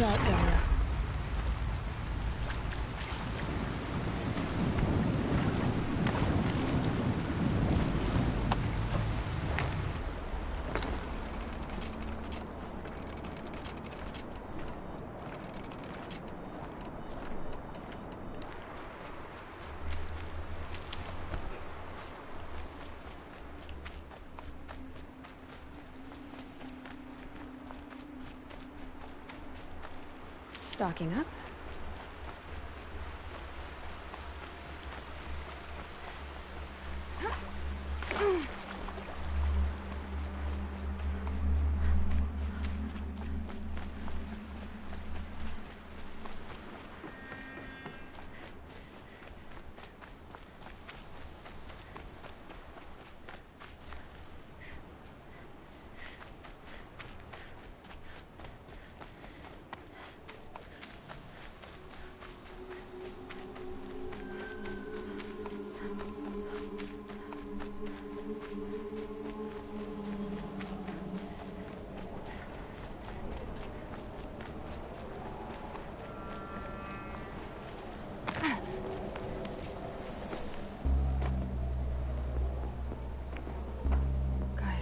that area. Stocking up.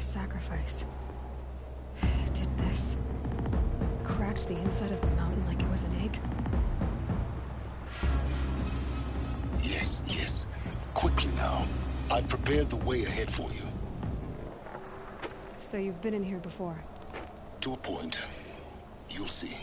Sacrifice. Did this. Cracked the inside of the mountain like it was an egg. Yes, yes. Quickly now. I've prepared the way ahead for you. So you've been in here before? To a point. You'll see.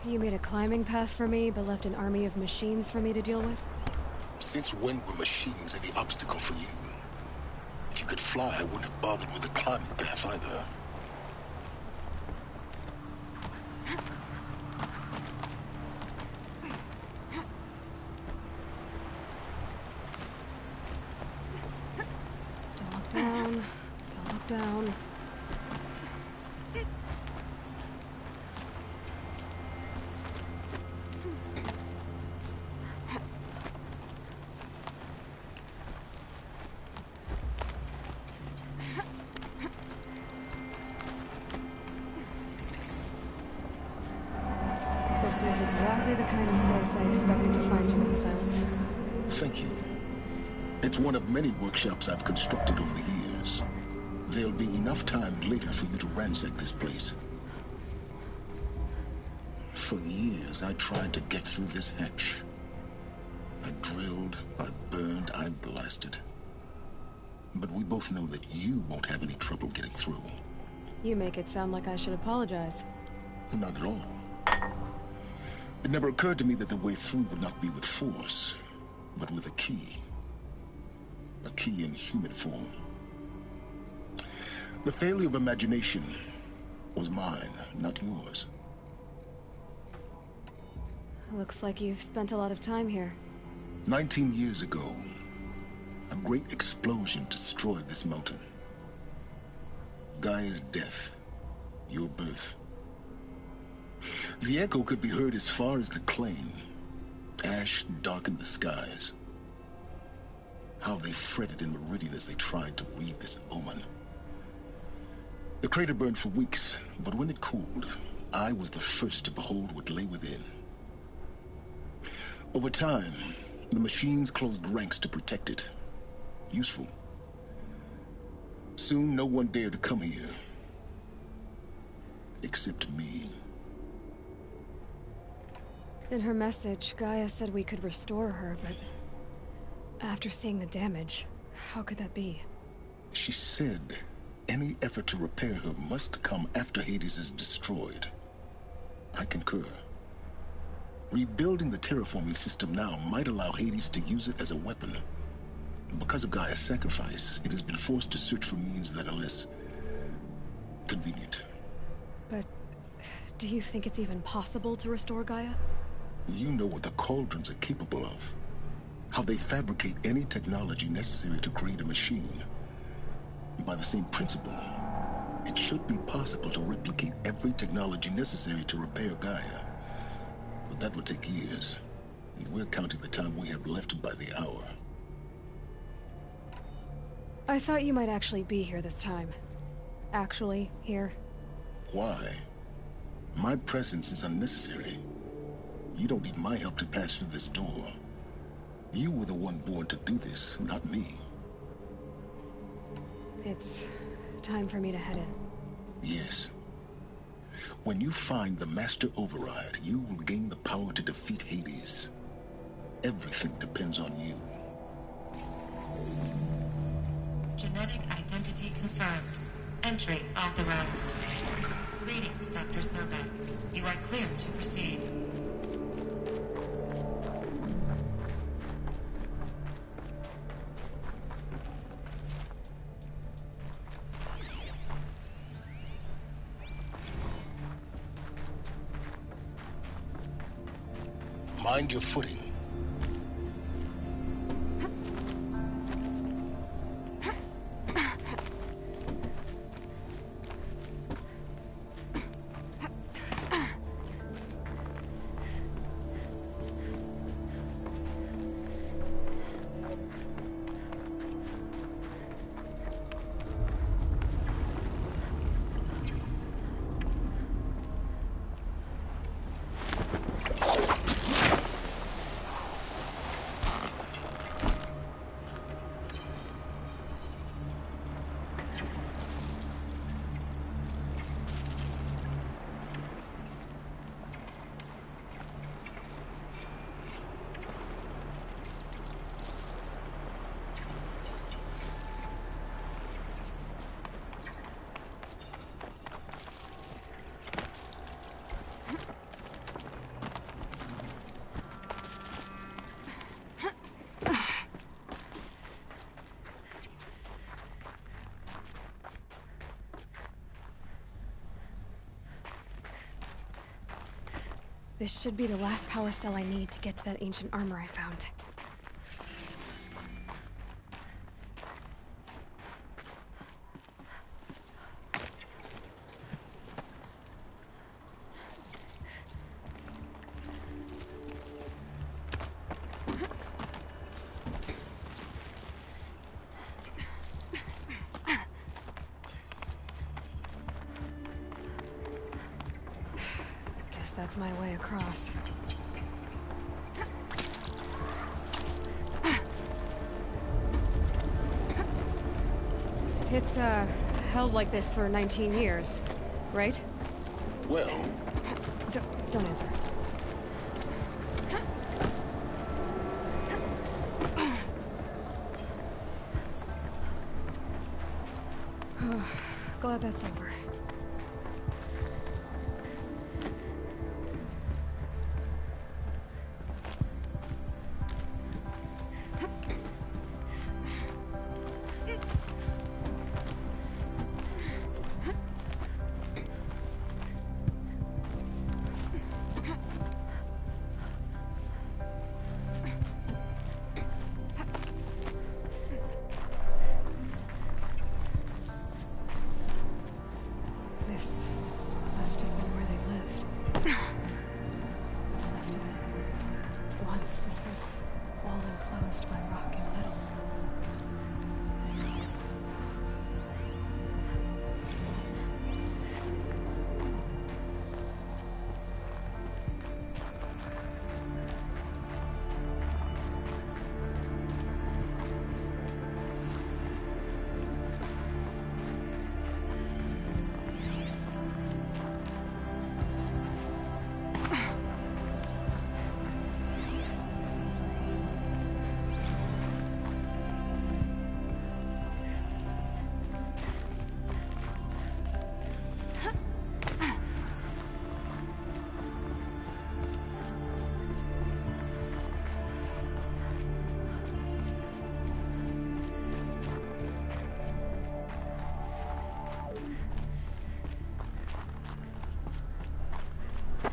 You made a climbing path for me, but left an army of machines for me to deal with? Since when were machines any obstacle for you? If you could fly, I wouldn't have bothered with the climbing path either. Dog down, dog down. This is exactly the kind of place I expected to find you in Silence. Thank you. It's one of many workshops I've constructed over the years. There'll be enough time later for you to ransack this place. For years, I tried to get through this hatch. I drilled, I burned, I blasted. But we both know that you won't have any trouble getting through. You make it sound like I should apologize. Not at all. It never occurred to me that the way through would not be with force, but with a key. A key in human form. The failure of imagination was mine, not yours. Looks like you've spent a lot of time here. 19 years ago, a great explosion destroyed this mountain. Gaia's death, your birth. The echo could be heard as far as the Claim. Ash darkened the skies. How they fretted in Meridian as they tried to read this omen. The crater burned for weeks, but when it cooled, I was the first to behold what lay within. Over time, the machines closed ranks to protect it. Useful. Soon, no one dared to come here. Except me. In her message, Gaia said we could restore her, but after seeing the damage, how could that be? She said any effort to repair her must come after Hades is destroyed. I concur. Rebuilding the terraforming system now might allow Hades to use it as a weapon. Because of Gaia's sacrifice, it has been forced to search for means that are less convenient. But do you think it's even possible to restore Gaia? You know what the Cauldrons are capable of. How they fabricate any technology necessary to create a machine. By the same principle, it should be possible to replicate every technology necessary to repair Gaia. But that would take years, and we're counting the time we have left by the hour. I thought you might actually be here this time. Actually, here. Why? My presence is unnecessary. You don't need my help to pass through this door. You were the one born to do this, not me. It's time for me to head in. Yes. When you find the Master Override, you will gain the power to defeat Hades. Everything depends on you. Genetic identity confirmed. Entry authorized. Greetings, Dr. Sobek. You are clear to proceed. Mind your footing. This should be the last power cell I need to get to that ancient armor I found. That's my way across. It's, held like this for 19 years, right? Well... Don't answer. Glad that's over.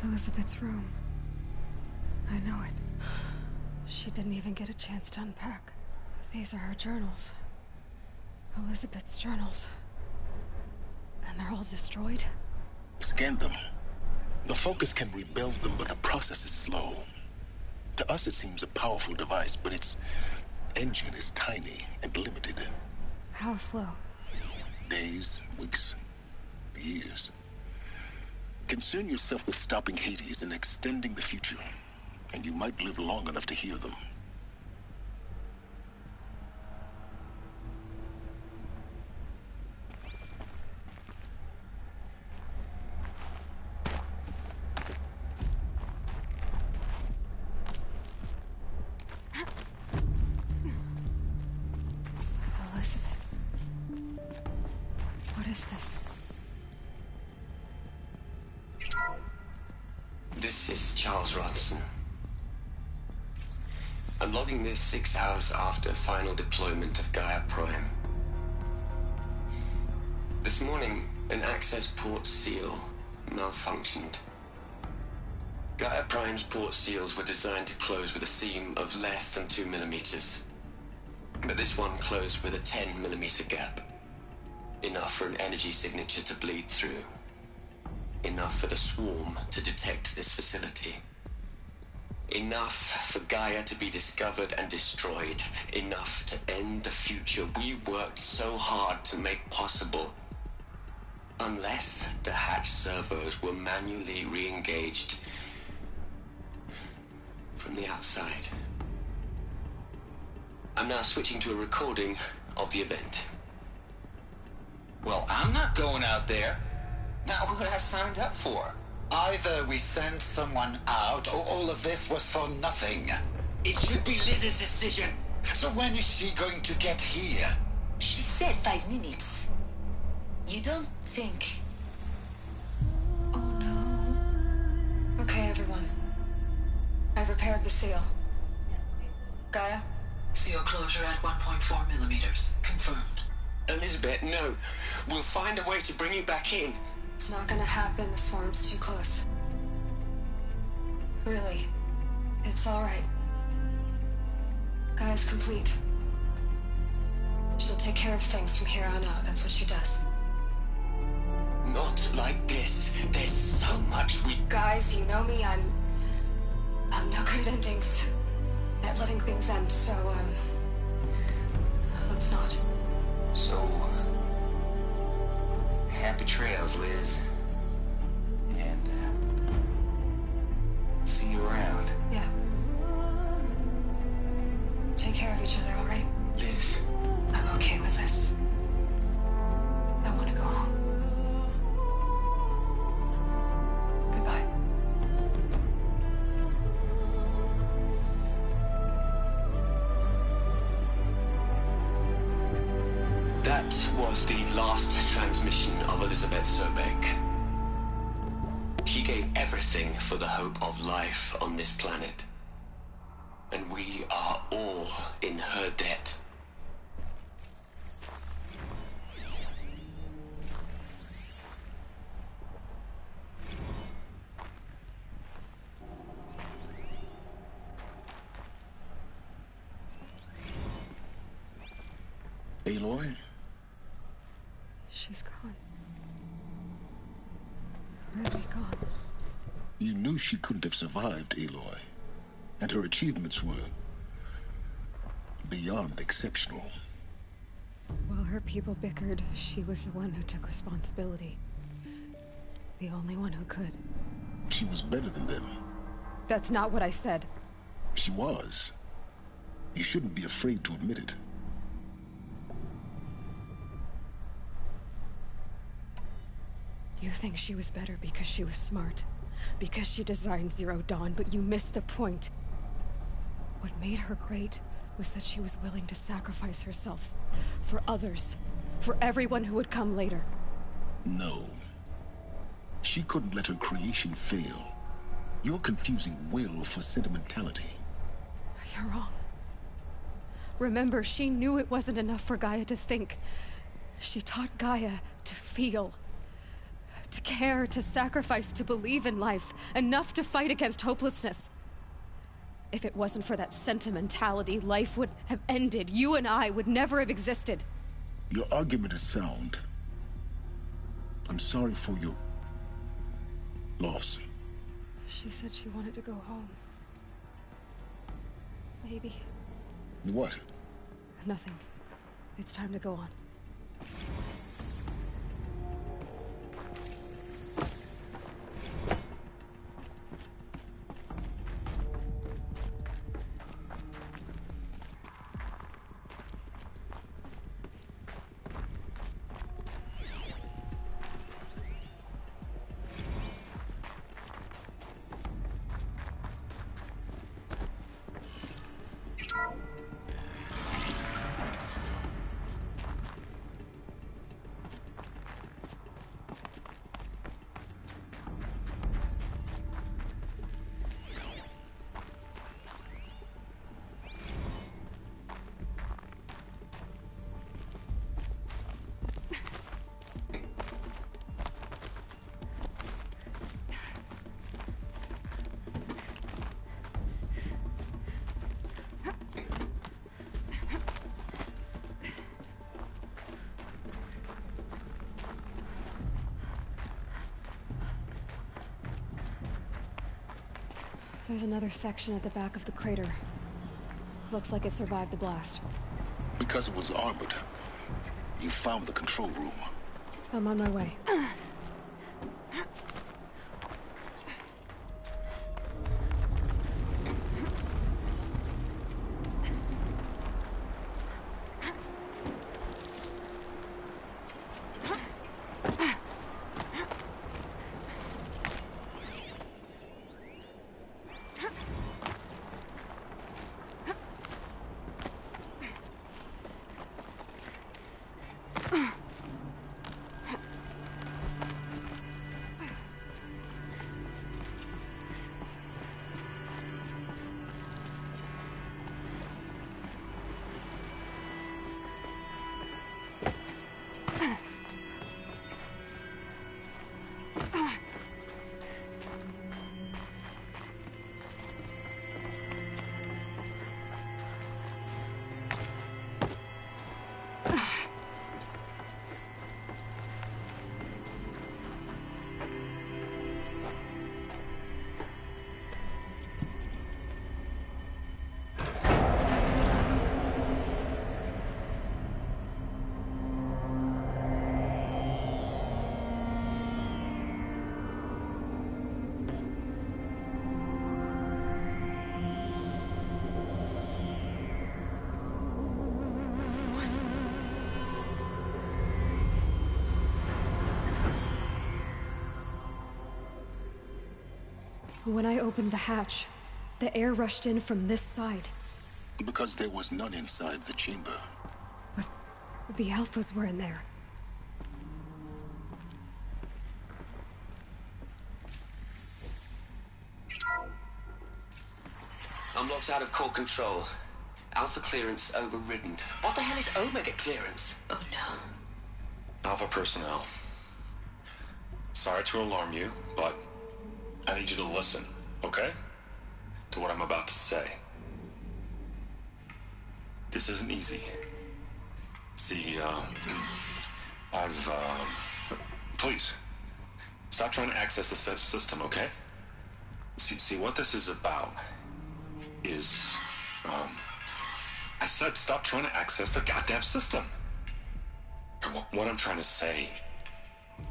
Elizabeth's room. I know it. She didn't even get a chance to unpack. These are her journals. Elizabeth's journals. And they're all destroyed? Scan them. The Focus can rebuild them, but the process is slow. To us, it seems a powerful device, but its engine is tiny and limited. How slow? Days, weeks, years. Concern yourself with stopping Hades and extending the future, and you might live long enough to hear them. Elizabeth. What is this? This is Charles Rodson. I'm logging this 6 hours after final deployment of Gaia Prime. This morning, an access port seal malfunctioned. Gaia Prime's port seals were designed to close with a seam of less than 2 millimeters. But this one closed with a 10 millimeter gap. Enough for an energy signature to bleed through. Enough for the swarm to detect this facility. Enough for Gaia to be discovered and destroyed. Enough to end the future we worked so hard to make possible. Unless the hatch servos were manually re-engaged from the outside. I'm now switching to a recording of the event. Well, I'm not going out there. Not what I signed up for. Either we send someone out, or all of this was for nothing. It should be Liz's decision. So when is she going to get here? She said 5 minutes. You don't think... Oh no. Okay, everyone. I've repaired the seal. Gaia? Seal closure at 1.4 millimeters. Confirmed. Elizabeth, no. We'll find a way to bring you back in. It's not gonna happen. The swarm's too close. Really. It's alright. Gaia's complete. She'll take care of things from here on out. That's what she does. Not like this. There's so much we... Guys, you know me. I'm no good at endings. At letting things end, so, let's not. So... happy trails, Liz. And, see you around. Yeah. Take care of each other, alright? Liz. I'm okay with this. I want to go home. Goodbye. That was the last transmission of Elizabeth Sobek. She gave everything for the hope of life on this planet. And we are all in her debt. Aloy? She's gone. Really gone. You knew she couldn't have survived, Aloy. And her achievements were... beyond exceptional. While her people bickered, she was the one who took responsibility. The only one who could. She was better than them. That's not what I said. She was. You shouldn't be afraid to admit it. You think she was better because she was smart. Because she designed Zero Dawn, but you missed the point. What made her great was that she was willing to sacrifice herself. For others. For everyone who would come later. No. She couldn't let her creation fail. You're confusing will for sentimentality. You're wrong. Remember, she knew it wasn't enough for Gaia to think. She taught Gaia to feel. To care, to sacrifice, to believe in life. Enough to fight against hopelessness. If it wasn't for that sentimentality, life would have ended. You and I would never have existed. Your argument is sound. I'm sorry for your loss. She said she wanted to go home. Maybe. What? Nothing. It's time to go on. There's another section at the back of the crater. Looks like it survived the blast. Because it was armored. You found the control room. I'm on my way. When I opened the hatch, the air rushed in from this side. Because there was none inside the chamber. But the Alphas were in there. I'm locked out of core control. Alpha clearance overridden. What the hell is Omega clearance? Oh no. Alpha personnel. Sorry to alarm you, but I need you to listen, okay? To what I'm about to say. This isn't easy. See, please, stop trying to access the system, okay? See, what this is about is, I said stop trying to access the goddamn system. What I'm trying to say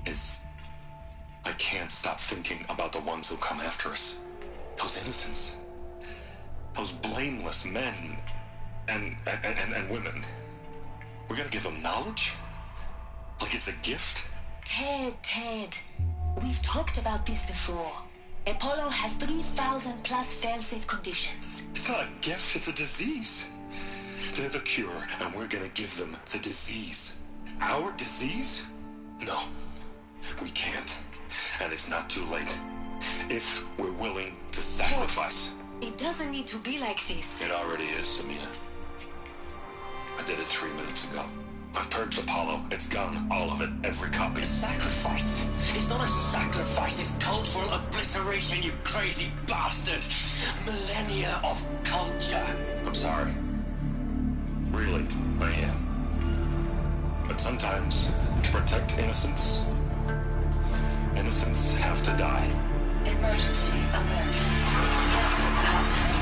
is, I can't stop thinking about the ones who come after us. Those innocents. Those blameless men and women. We're gonna give them knowledge? Like it's a gift? Ted. We've talked about this before. Apollo has 3,000 plus fail-safe conditions. It's not a gift, it's a disease. They're the cure, and we're gonna give them the disease. Our disease? No, we can't. And it's not too late. If we're willing to sacrifice. It doesn't need to be like this. It already is, Samina. I did it 3 minutes ago. I've purged purged Apollo. It's gone. All of it. Every copy. Sacrifice? It's not a sacrifice, it's cultural obliteration, you crazy bastard! Millennia of culture! I'm sorry. Really, I am. But sometimes, to protect innocence, innocents have to die. Emergency alert. Delta helps you.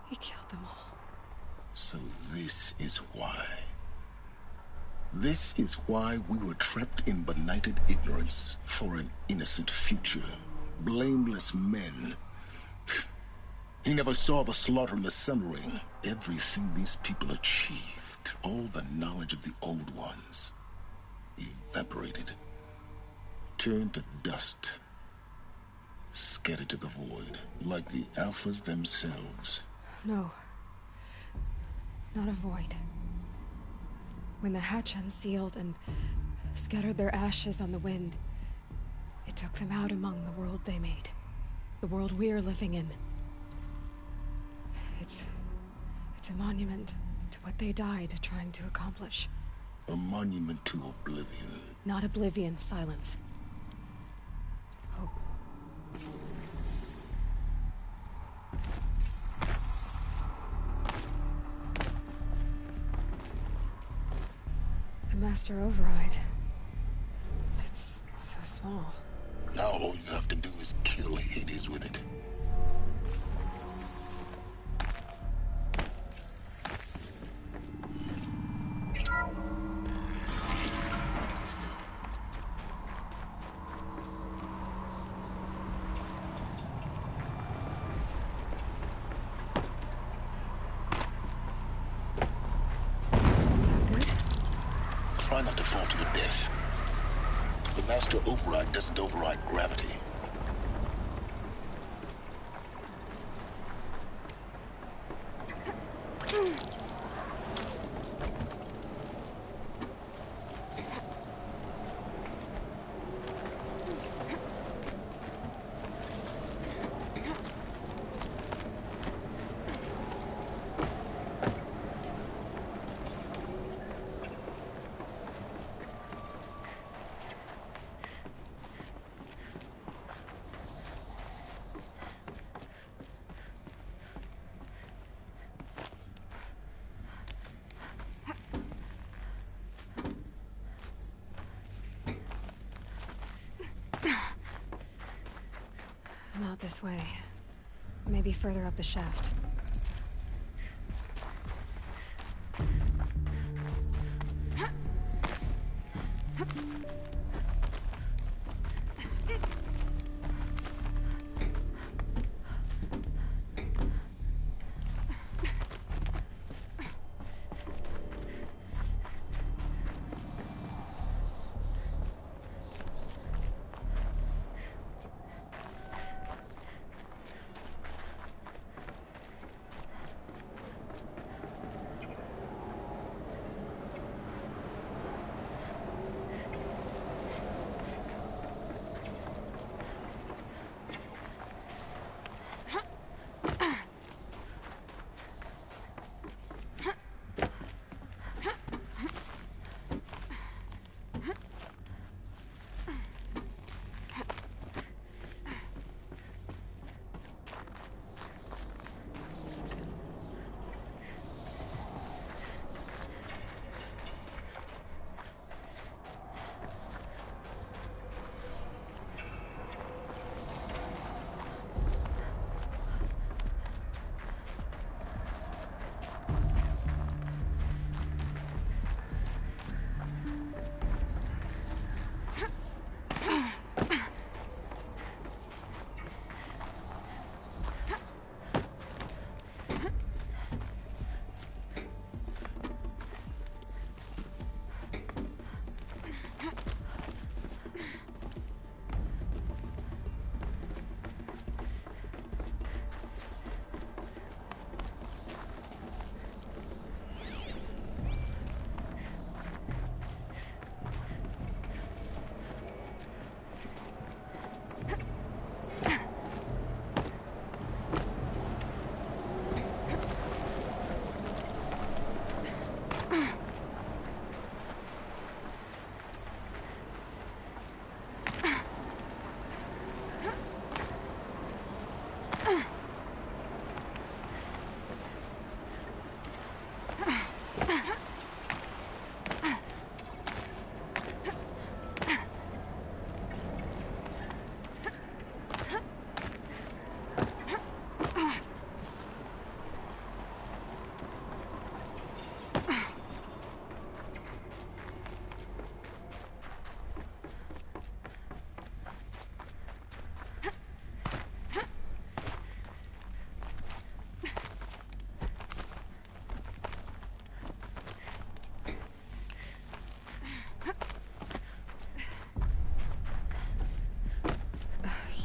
He killed them all. So this is why. This is why we were trapped in benighted ignorance for an innocent future. Blameless men. He never saw the slaughter in the Sun Ring. Everything these people achieved, all the knowledge of the old ones, evaporated. Turned to dust. Scattered to the void, like the Alphas themselves. No. Not a void. When the hatch unsealed and scattered their ashes on the wind, it took them out among the world they made. The world we're living in. It's a monument to what they died trying to accomplish. A monument to oblivion. Not oblivion, silence. Hope. The Master Override. It's so small. Now all you have to do is kill Hades with it. Try not to fall to your death. The Master Override doesn't override gravity. Not this way. Maybe further up the shaft.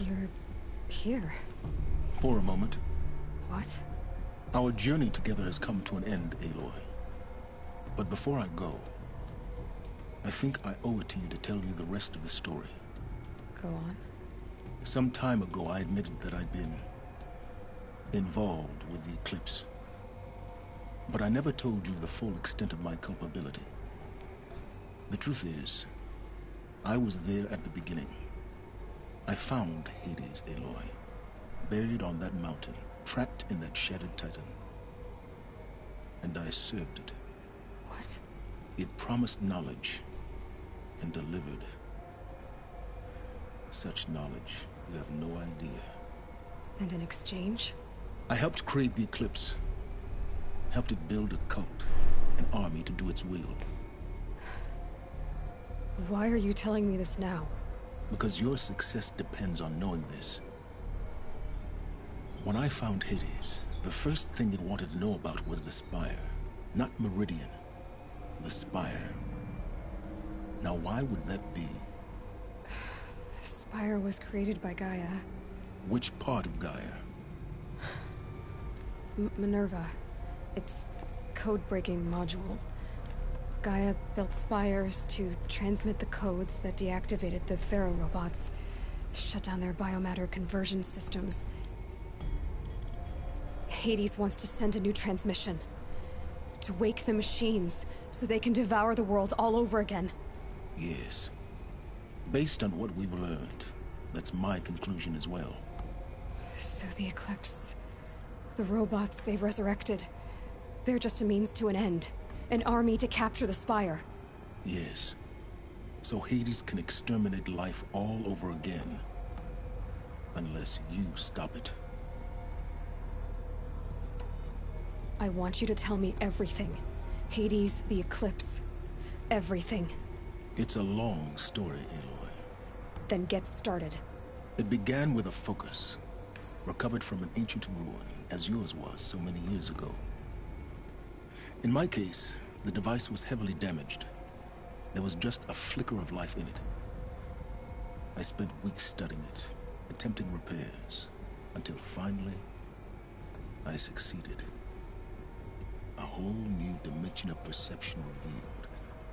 You're here. For a moment. What? Our journey together has come to an end, Aloy. But before I go, I think I owe it to you to tell you the rest of the story. Go on. Some time ago, I admitted that I'd been involved with the Eclipse. But I never told you the full extent of my culpability. The truth is, I was there at the beginning. I found Hades, Aloy, buried on that mountain, trapped in that shattered titan. And I served it. What? It promised knowledge and delivered. Such knowledge, you have no idea. And in exchange? I helped create the Eclipse. Helped it build a cult, an army to do its will. Why are you telling me this now? Because your success depends on knowing this. When I found Hades, the first thing it wanted to know about was the Spire. Not Meridian. The Spire. Now why would that be? The Spire was created by Gaia. Which part of Gaia? Minerva. It's code-breaking module. Gaia built spires to transmit the codes that deactivated the Pharaoh robots, shut down their biomatter conversion systems. Hades wants to send a new transmission. To wake the machines, so they can devour the world all over again. Yes. Based on what we've learned, that's my conclusion as well. So the Eclipse... the robots they've resurrected... they're just a means to an end. An army to capture the Spire. Yes. So Hades can exterminate life all over again. Unless you stop it. I want you to tell me everything. Hades, the Eclipse. Everything. It's a long story, Aloy. Then get started. It began with a focus. Recovered from an ancient ruin, as yours was so many years ago. In my case, the device was heavily damaged. There was just a flicker of life in it. I spent weeks studying it, attempting repairs, until finally, I succeeded. A whole new dimension of perception revealed,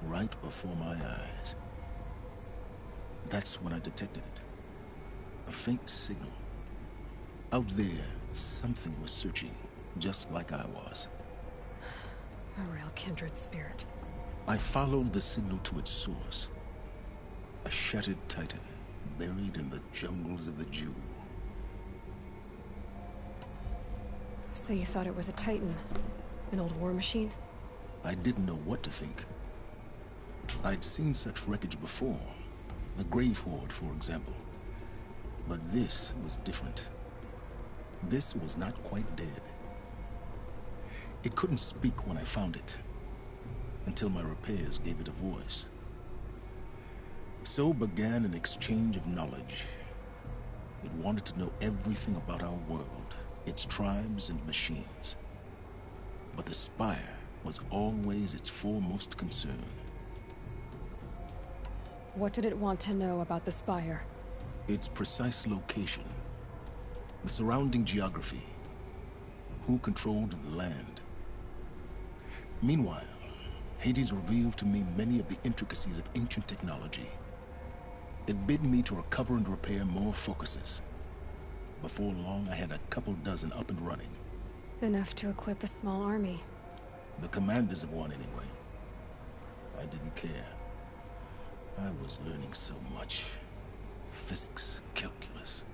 right before my eyes. That's when I detected it. A faint signal. Out there, something was searching, just like I was. A real kindred spirit. I followed the signal to its source. A shattered titan, buried in the jungles of the Jewel. So you thought it was a titan? An old war machine? I didn't know what to think. I'd seen such wreckage before. The Grave Horde, for example. But this was different. This was not quite dead. It couldn't speak when I found it, until my repairs gave it a voice. So began an exchange of knowledge. It wanted to know everything about our world, its tribes and machines. But the Spire was always its foremost concern. What did it want to know about the Spire? Its precise location, the surrounding geography, who controlled the land. Meanwhile, Hades revealed to me many of the intricacies of ancient technology. It bid me to recover and repair more focuses. Before long, I had a couple dozen up and running. Enough to equip a small army. The commanders of one, anyway. I didn't care. I was learning so much. Physics, calculus.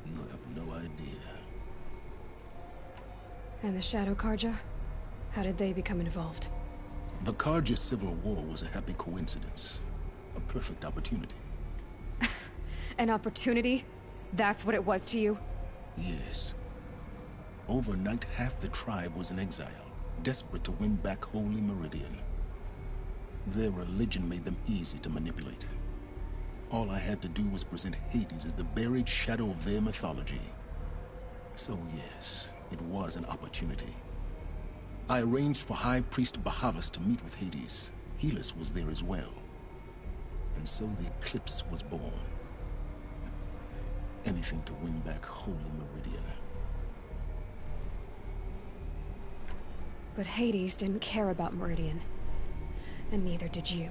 You have no idea. And the Shadow Karja? How did they become involved? The Karja Civil War was a happy coincidence. A perfect opportunity. An opportunity? That's what it was to you? Yes. Overnight, half the tribe was in exile, desperate to win back Holy Meridian. Their religion made them easy to manipulate. All I had to do was present Hades as the buried shadow of their mythology. So yes, it was an opportunity. I arranged for High Priest Bahavas to meet with Hades. Helis was there as well. And so the Eclipse was born. anything to win back Holy Meridian. But Hades didn't care about Meridian. And neither did you.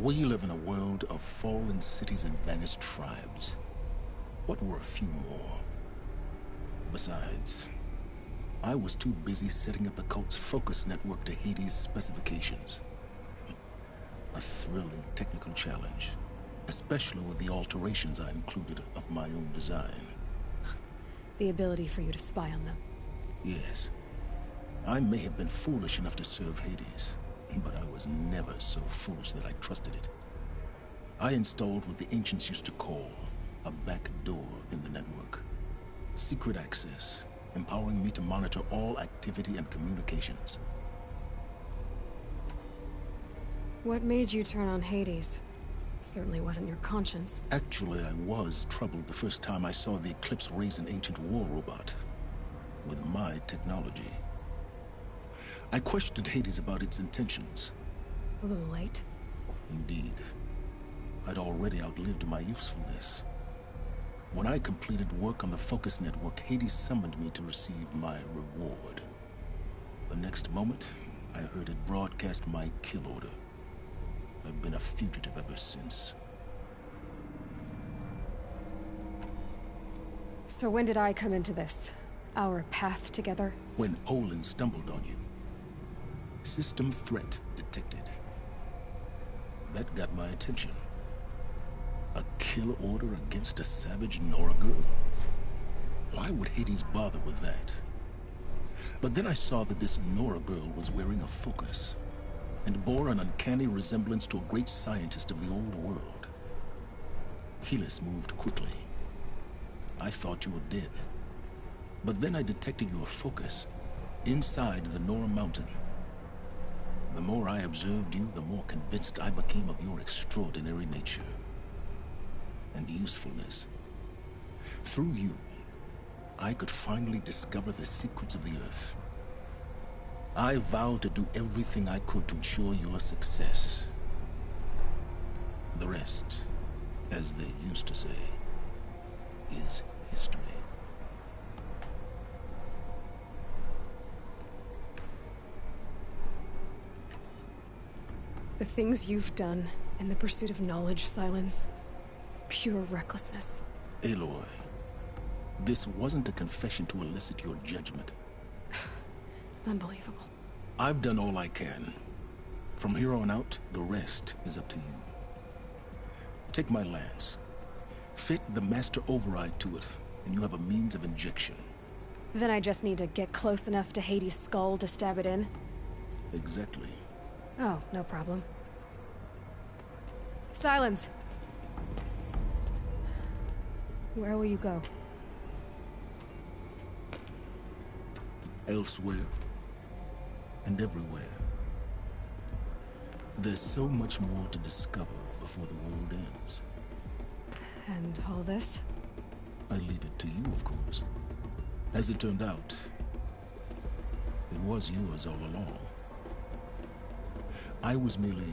We live in a world of fallen cities and vanished tribes. What were a few more? Besides, I was too busy setting up the cult's focus network to Hades' specifications. A thrilling technical challenge, especially with the alterations I included of my own design. The ability for you to spy on them. Yes. I may have been foolish enough to serve Hades, but I was never so foolish that I trusted it. I installed what the ancients used to call a back door in the network. Secret access, empowering me to monitor all activity and communications. What made you turn on Hades? It certainly wasn't your conscience. Actually, I was troubled the first time I saw the Eclipse raise an ancient war robot with my technology. I questioned Hades about its intentions. A little late. Indeed. I'd already outlived my usefulness. When I completed work on the Focus Network, Hades summoned me to receive my reward. The next moment, I heard it broadcast my kill order. I've been a fugitive ever since. So when did I come into this? Our path together? When Olin stumbled on you. System threat detected. That got my attention. A kill order against a savage Nora girl? Why would Hades bother with that? But then I saw that this Nora girl was wearing a focus, and bore an uncanny resemblance to a great scientist of the old world. Helis moved quickly. I thought you were dead. But then I detected your focus inside the Nora mountain. The more I observed you, the more convinced I became of your extraordinary nature and usefulness. Through you, I could finally discover the secrets of the Earth. I vowed to do everything I could to ensure your success. The rest, as they used to say, is history. The things you've done in the pursuit of knowledge, Silence. Pure recklessness. Aloy, this wasn't a confession to elicit your judgment. Unbelievable. I've done all I can. From here on out, the rest is up to you. Take my lance. Fit the master override to it, and you have a means of injection. Then I just need to get close enough to Hades' skull to stab it in? Exactly. Oh, no problem. Silence! Where will you go? Elsewhere. And everywhere. There's so much more to discover before the world ends. And all this? I leave it to you, of course. As it turned out, it was yours all along. I was merely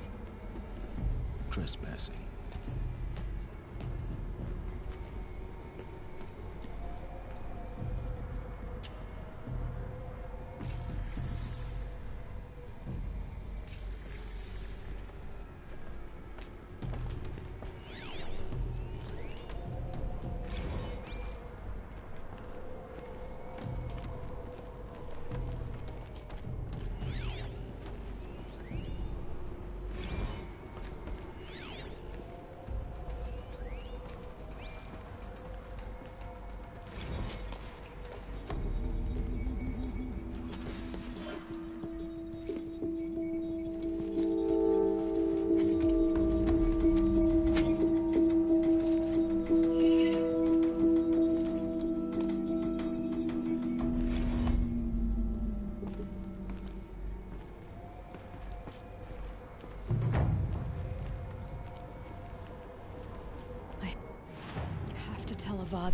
trespassing.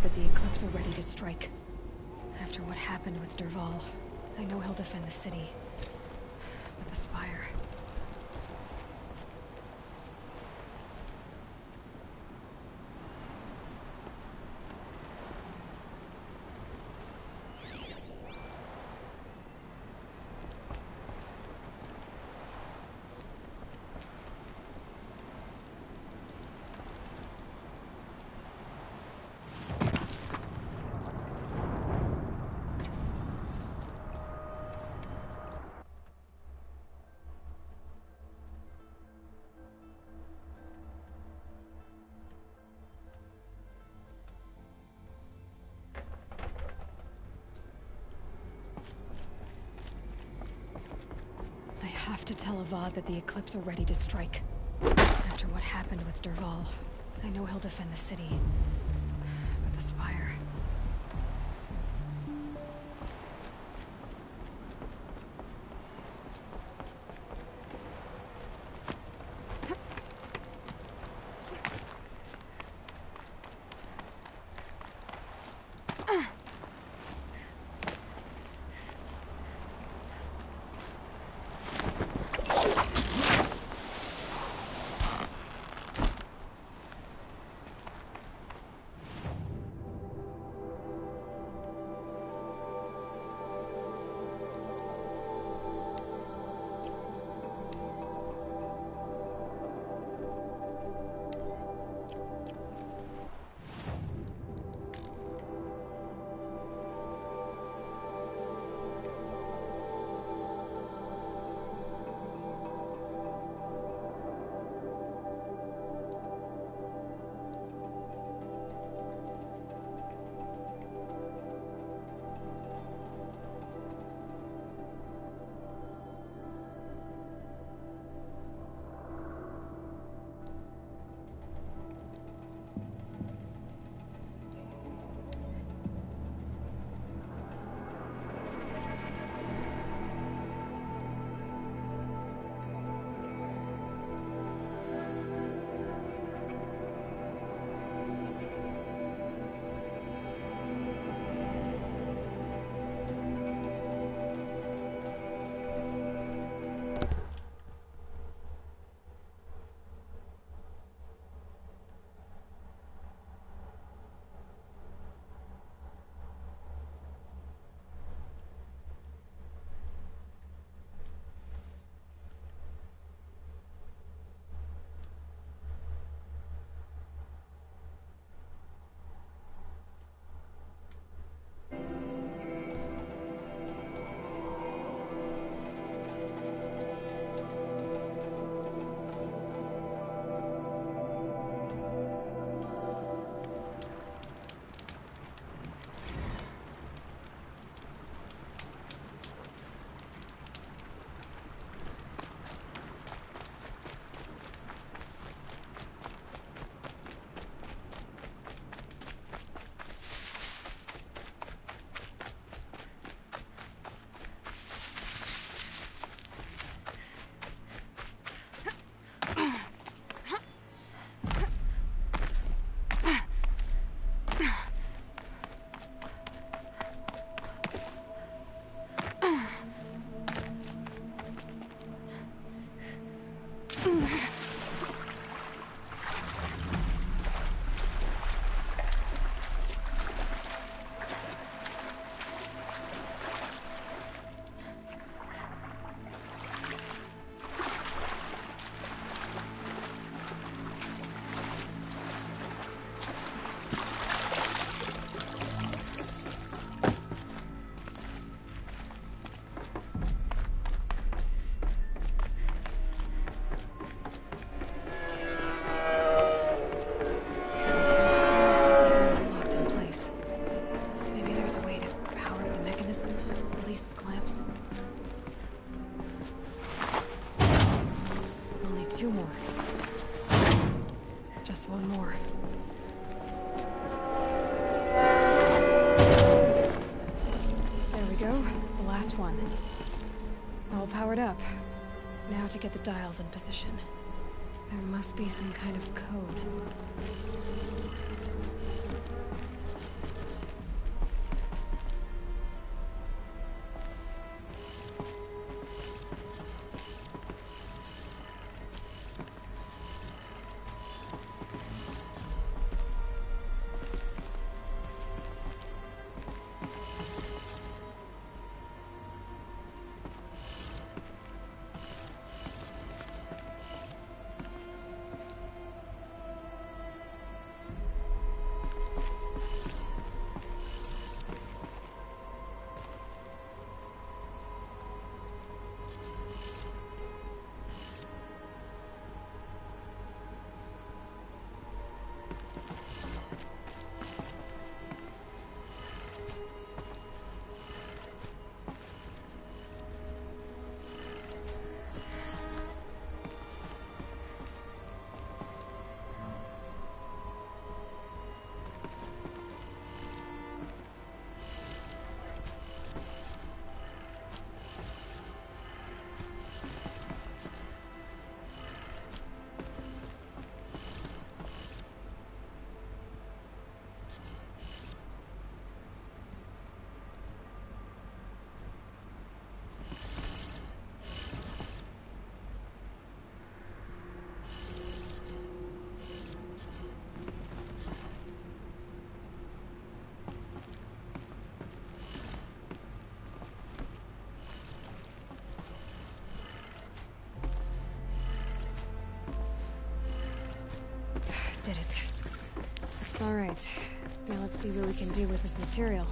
That the Eclipse are ready to strike. After what happened with Dervahl, I know he'll defend the city. But the Spire... Avad that the Eclipse are ready to strike. After what happened with Derval, I know he'll defend the city. But the Spire... Now to get the dials in position. There must be some kind of code. Did it. All right. Now let's see what we can do with this material.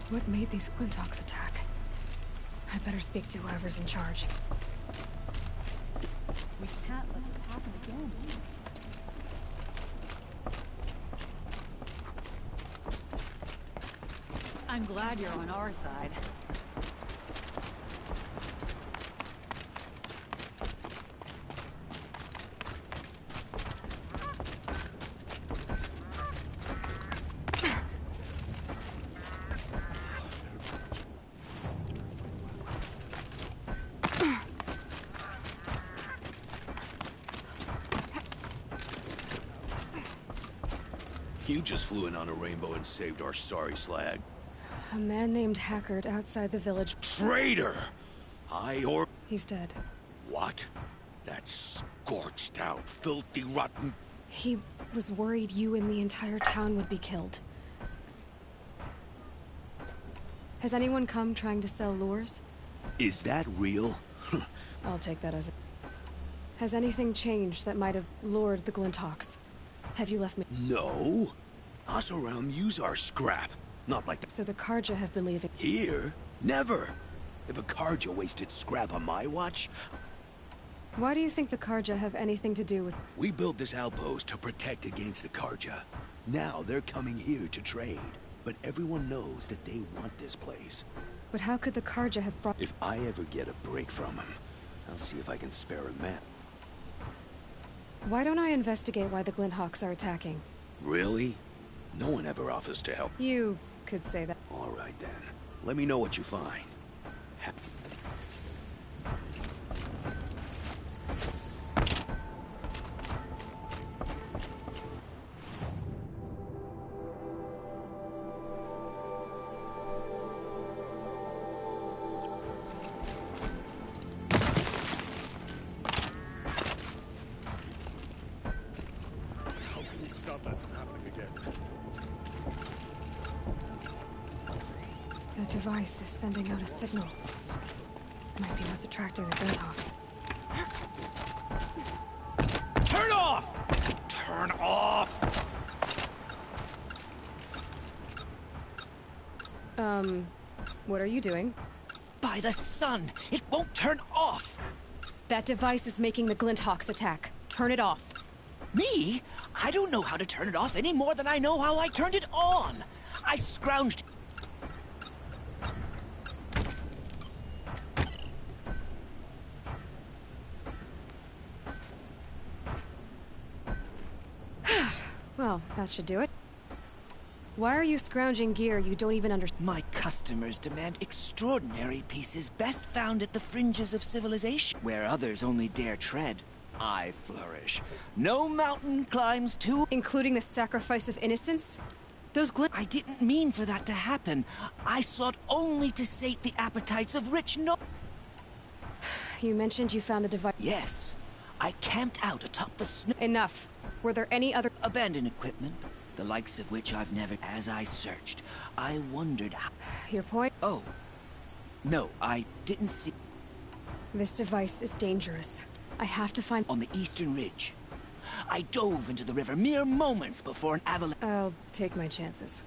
What made these Glinthawks attack? I better speak to whoever's in charge. We can't let it happen again. I'm glad you're on our side. You just flew in on a rainbow and saved our sorry slag. A man named Hackard outside the village. Traitor! He's dead. What? That scorched out, filthy, rotten... He was worried you and the entire town would be killed. Has anyone come trying to sell lures? Is that real? I'll take that as a... Has anything changed that might have lured the Glinthawks? Have you left me? No. Us around use our scrap. Not like that. So the Karja have been leaving. Here? Never. If a Karja wasted scrap on my watch... Why do you think the Karja have anything to do with... We built this outpost to protect against the Karja. Now they're coming here to trade. But everyone knows that they want this place. But how could the Karja have brought... If I ever get a break from them, I'll see if I can spare a man. Why don't I investigate why the Glinthawks are attacking? Really? No one ever offers to help. You could say that. All right, then. Let me know what you find. The device is sending out a signal. Might be what's attracting the Glinthawks. Turn off! Turn off! What are you doing? By the sun! It won't turn off! That device is making the Glinthawks attack. Turn it off. Me? I don't know how to turn it off any more than I know how I turned it on. I scrounged... Well, that should do it. Why are you scrounging gear you don't even understand? My customers demand extraordinary pieces best found at the fringes of civilization. Where others only dare tread, I flourish. No mountain climbs too... Including the sacrifice of innocence? Those I didn't mean for that to happen. I sought only to sate the appetites of rich You mentioned you found the device... Yes. I camped out atop the snow... Enough. Were there any other... Abandoned equipment, the likes of which I've never... As I searched, I wondered how... Your point? Oh. No, I didn't see... This device is dangerous. I have to find... On the eastern ridge. I dove into the river mere moments before an avalanche... I'll take my chances.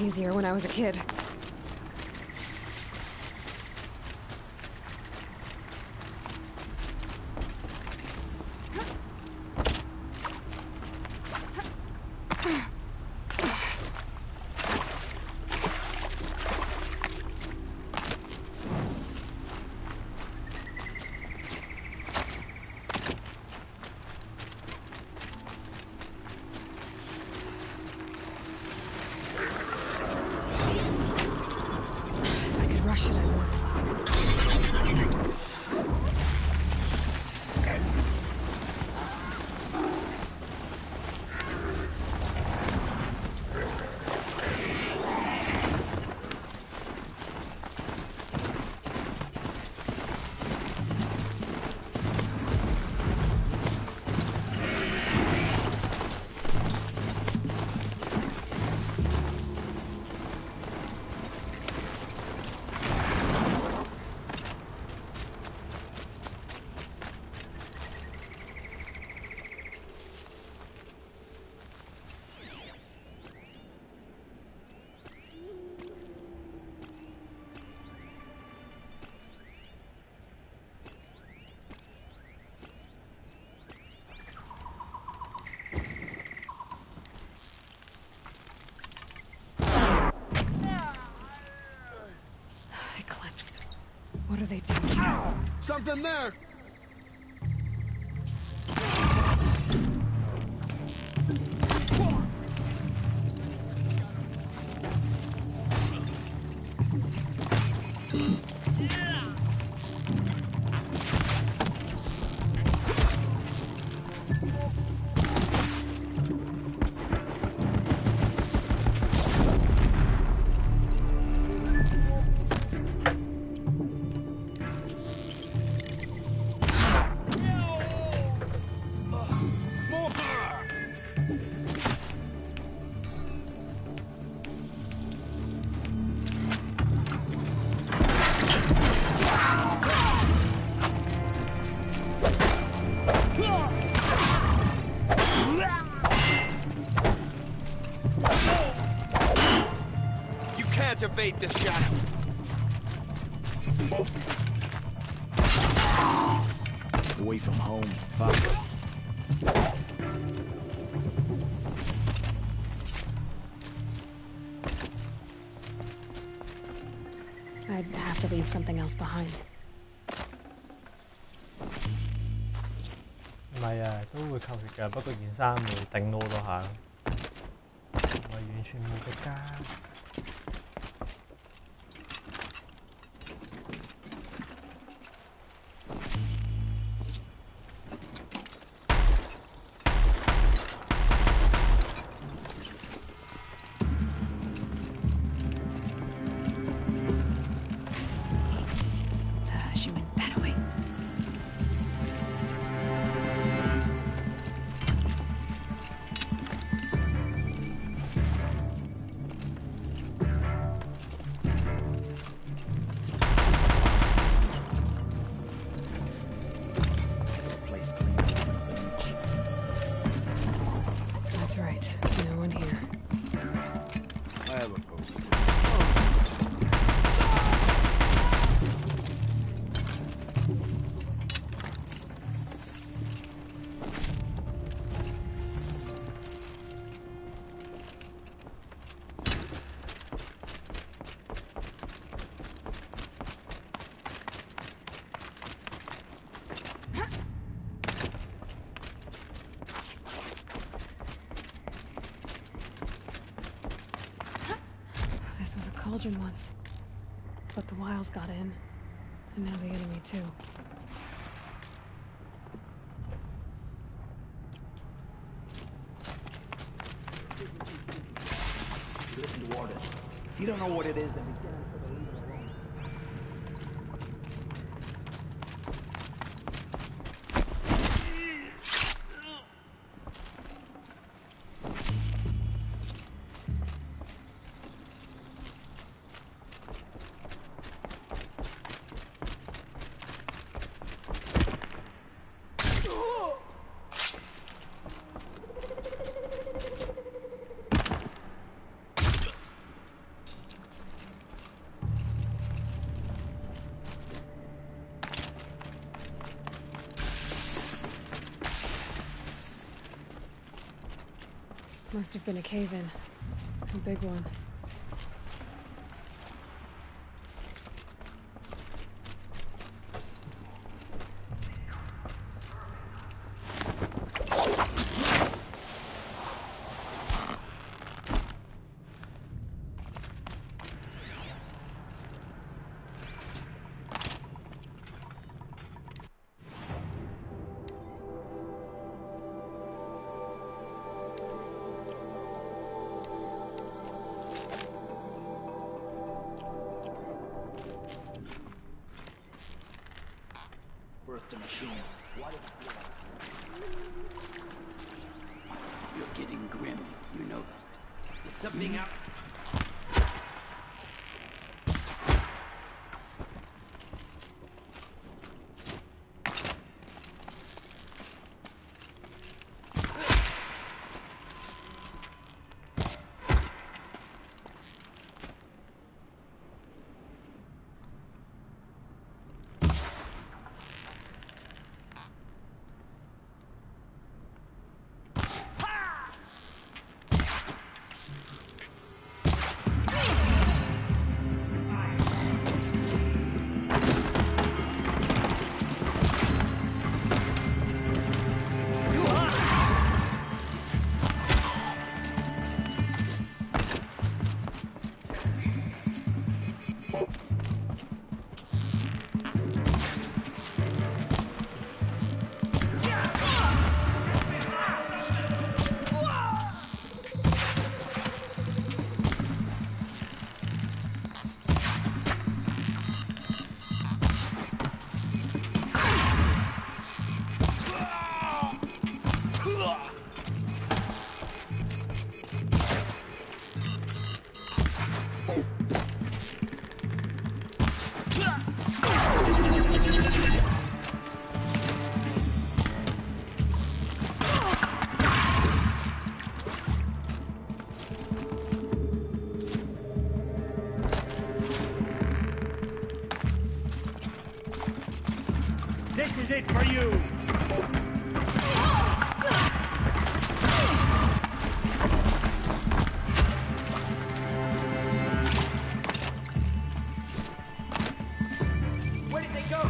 Easier when I was a kid. of them there! Evade the shadow. Away from home, fuck. I'd have to leave something else behind. 唔係啊，都會扣血㗎，不過件衫會頂到好多下，唔係完全冇敵㗎。She went that way. That's right. No one here. I have a post. This was a cauldron once. But the wild got in. And now the enemy too. Listen to orders. You don't know what it is, then we can't for the leader alone. Must have been a cave-in. A big one. Birth the machine. Why did it feel like... You're getting grim, you know that. There's something up. is it for you? Where did they go?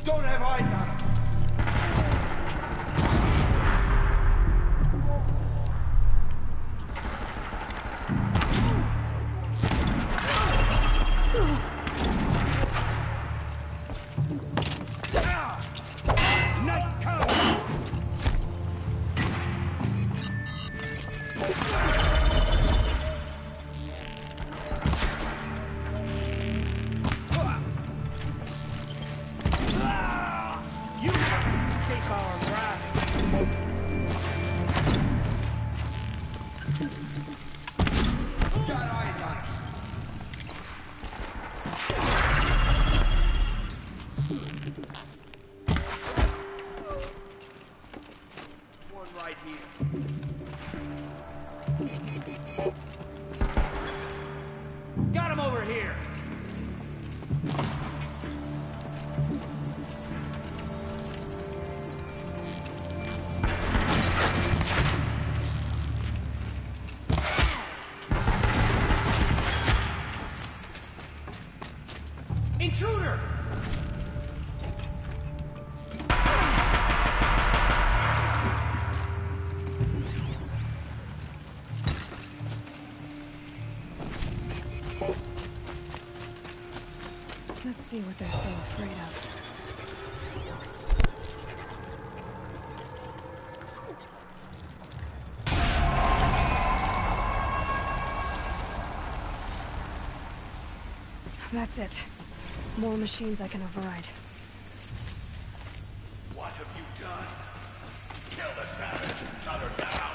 Don't have eyes on him. Night comes! You escape our wrath! Got eyes on him. One right here. Got him over here. Intruder! Let's see what they're so afraid of. That's it. More machines I can override. What have you done? Kill the savage and shut her down!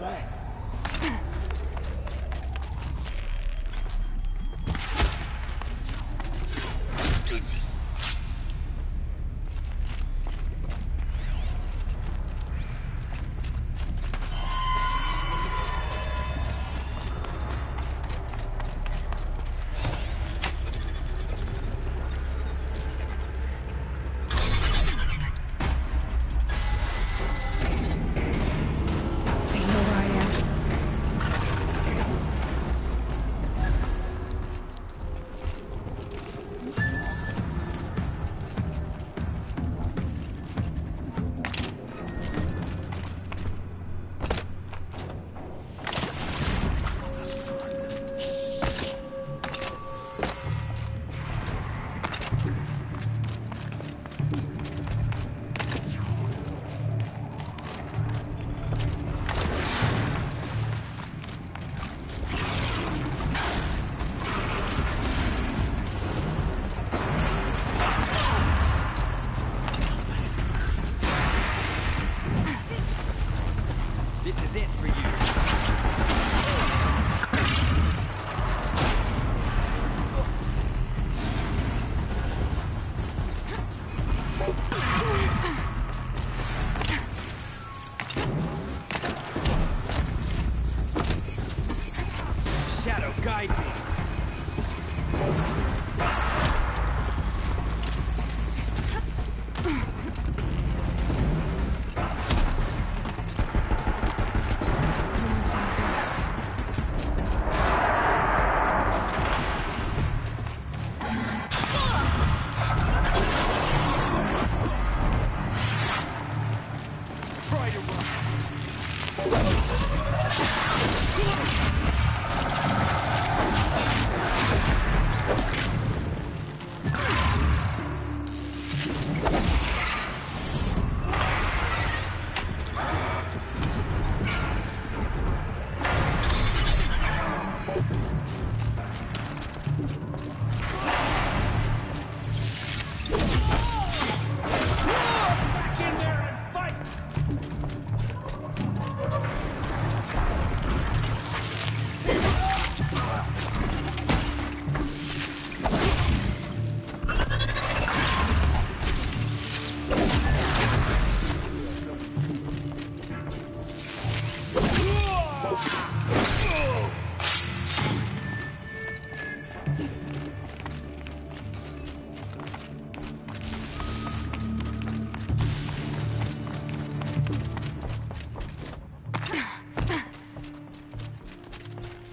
that? This is it for you. Shadow, guide me.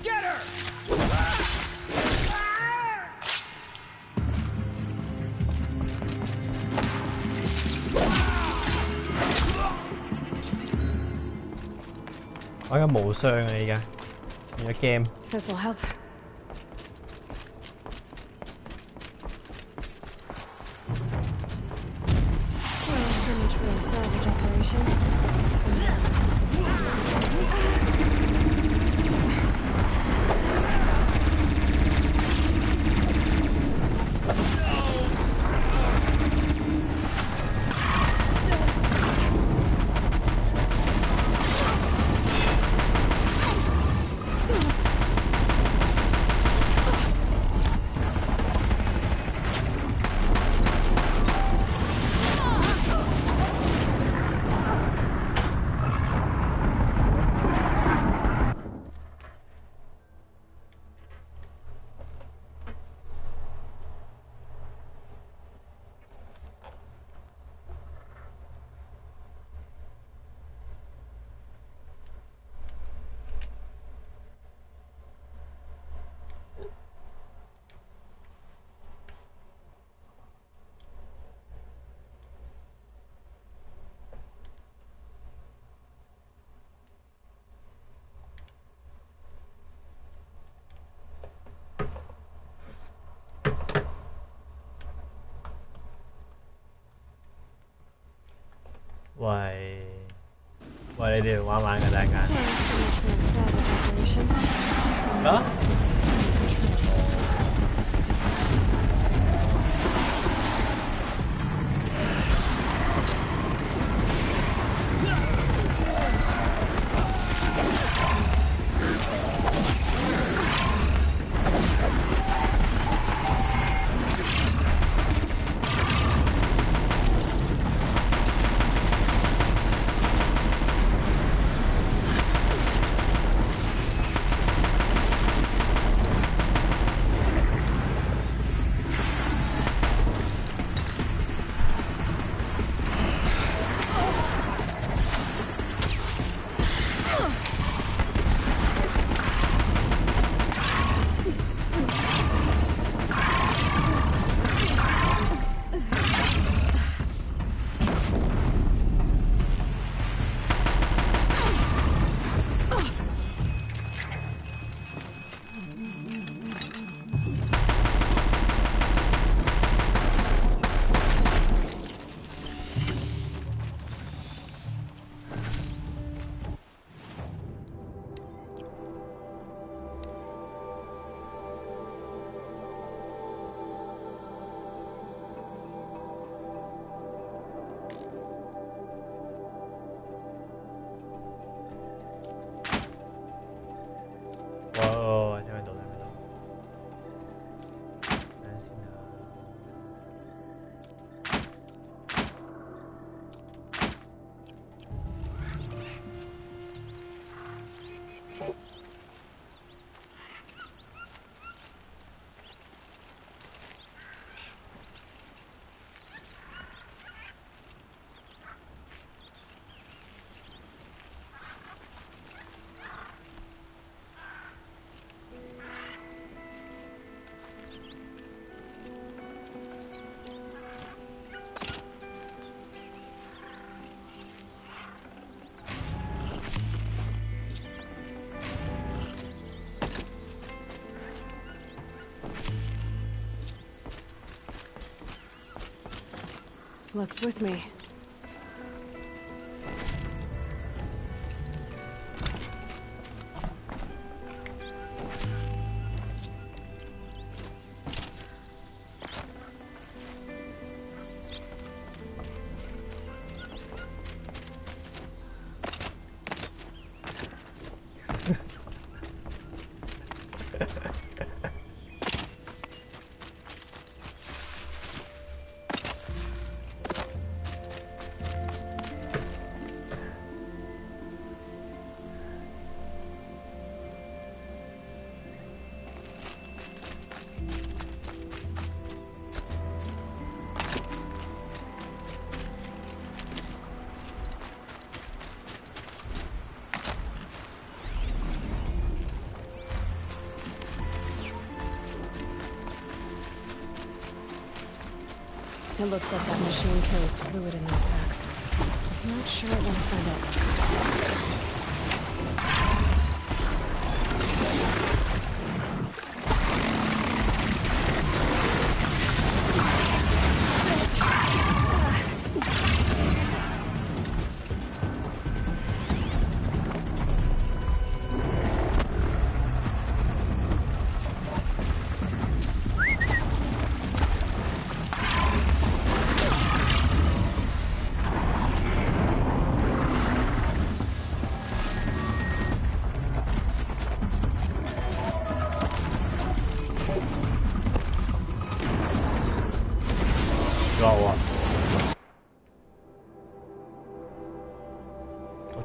Get her! 我而家無傷啊！而家變咗 game。This'll help. Well, so much for a salvage operation.喂，喂，你哋玩玩㗎，等陣間。啊？ Luck's with me. It looks like that machine carries fluid in those sacks. I'm not sure I want to find out.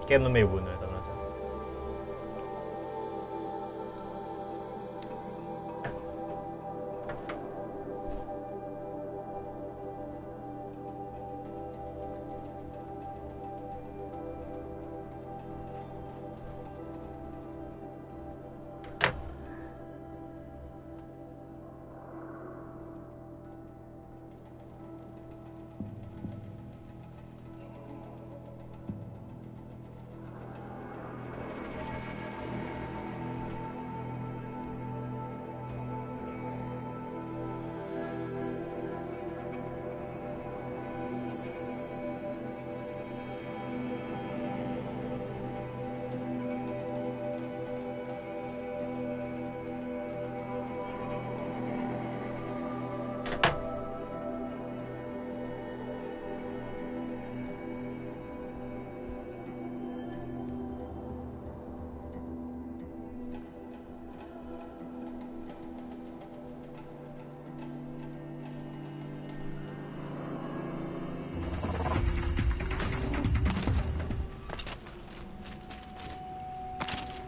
game 都未換啊，等陣。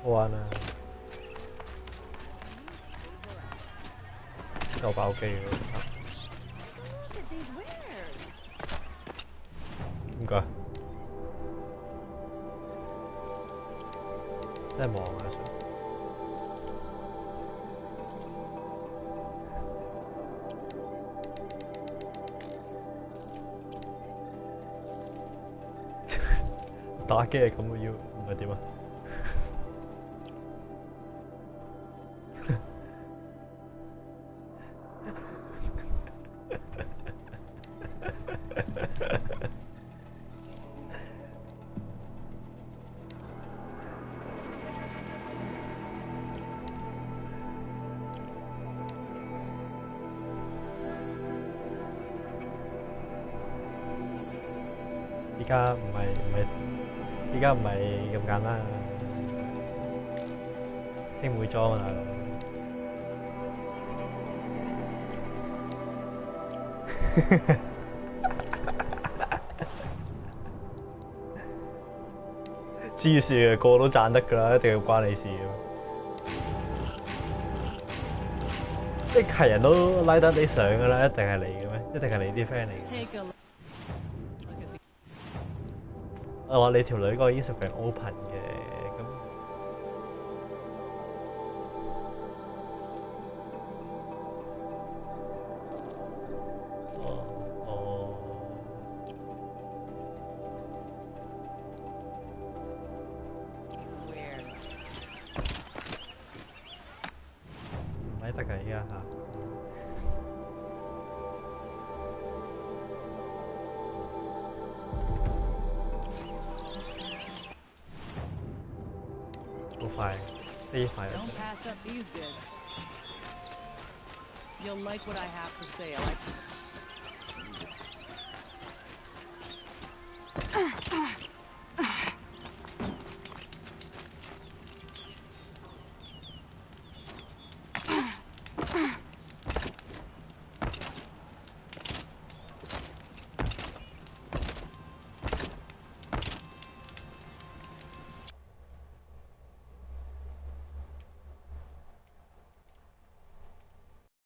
好玩啊！又爆機喎！點解？真係忙啊！打機係咁嘅要，唔係點啊？依家唔係咁簡單，升會裝啊大佬！黐線啊，個個都賺得㗎啦，一定要關你事嘅。即係人都拉得你上㗎啦，一定係你嘅咩？一定係你啲 friend 嚟嘅。我話你條女嗰個 Instagram open 嘅，咁唔係得㗎依家嚇。快飛快就得。 Don't pass up these goods. You'll like what I have for sale.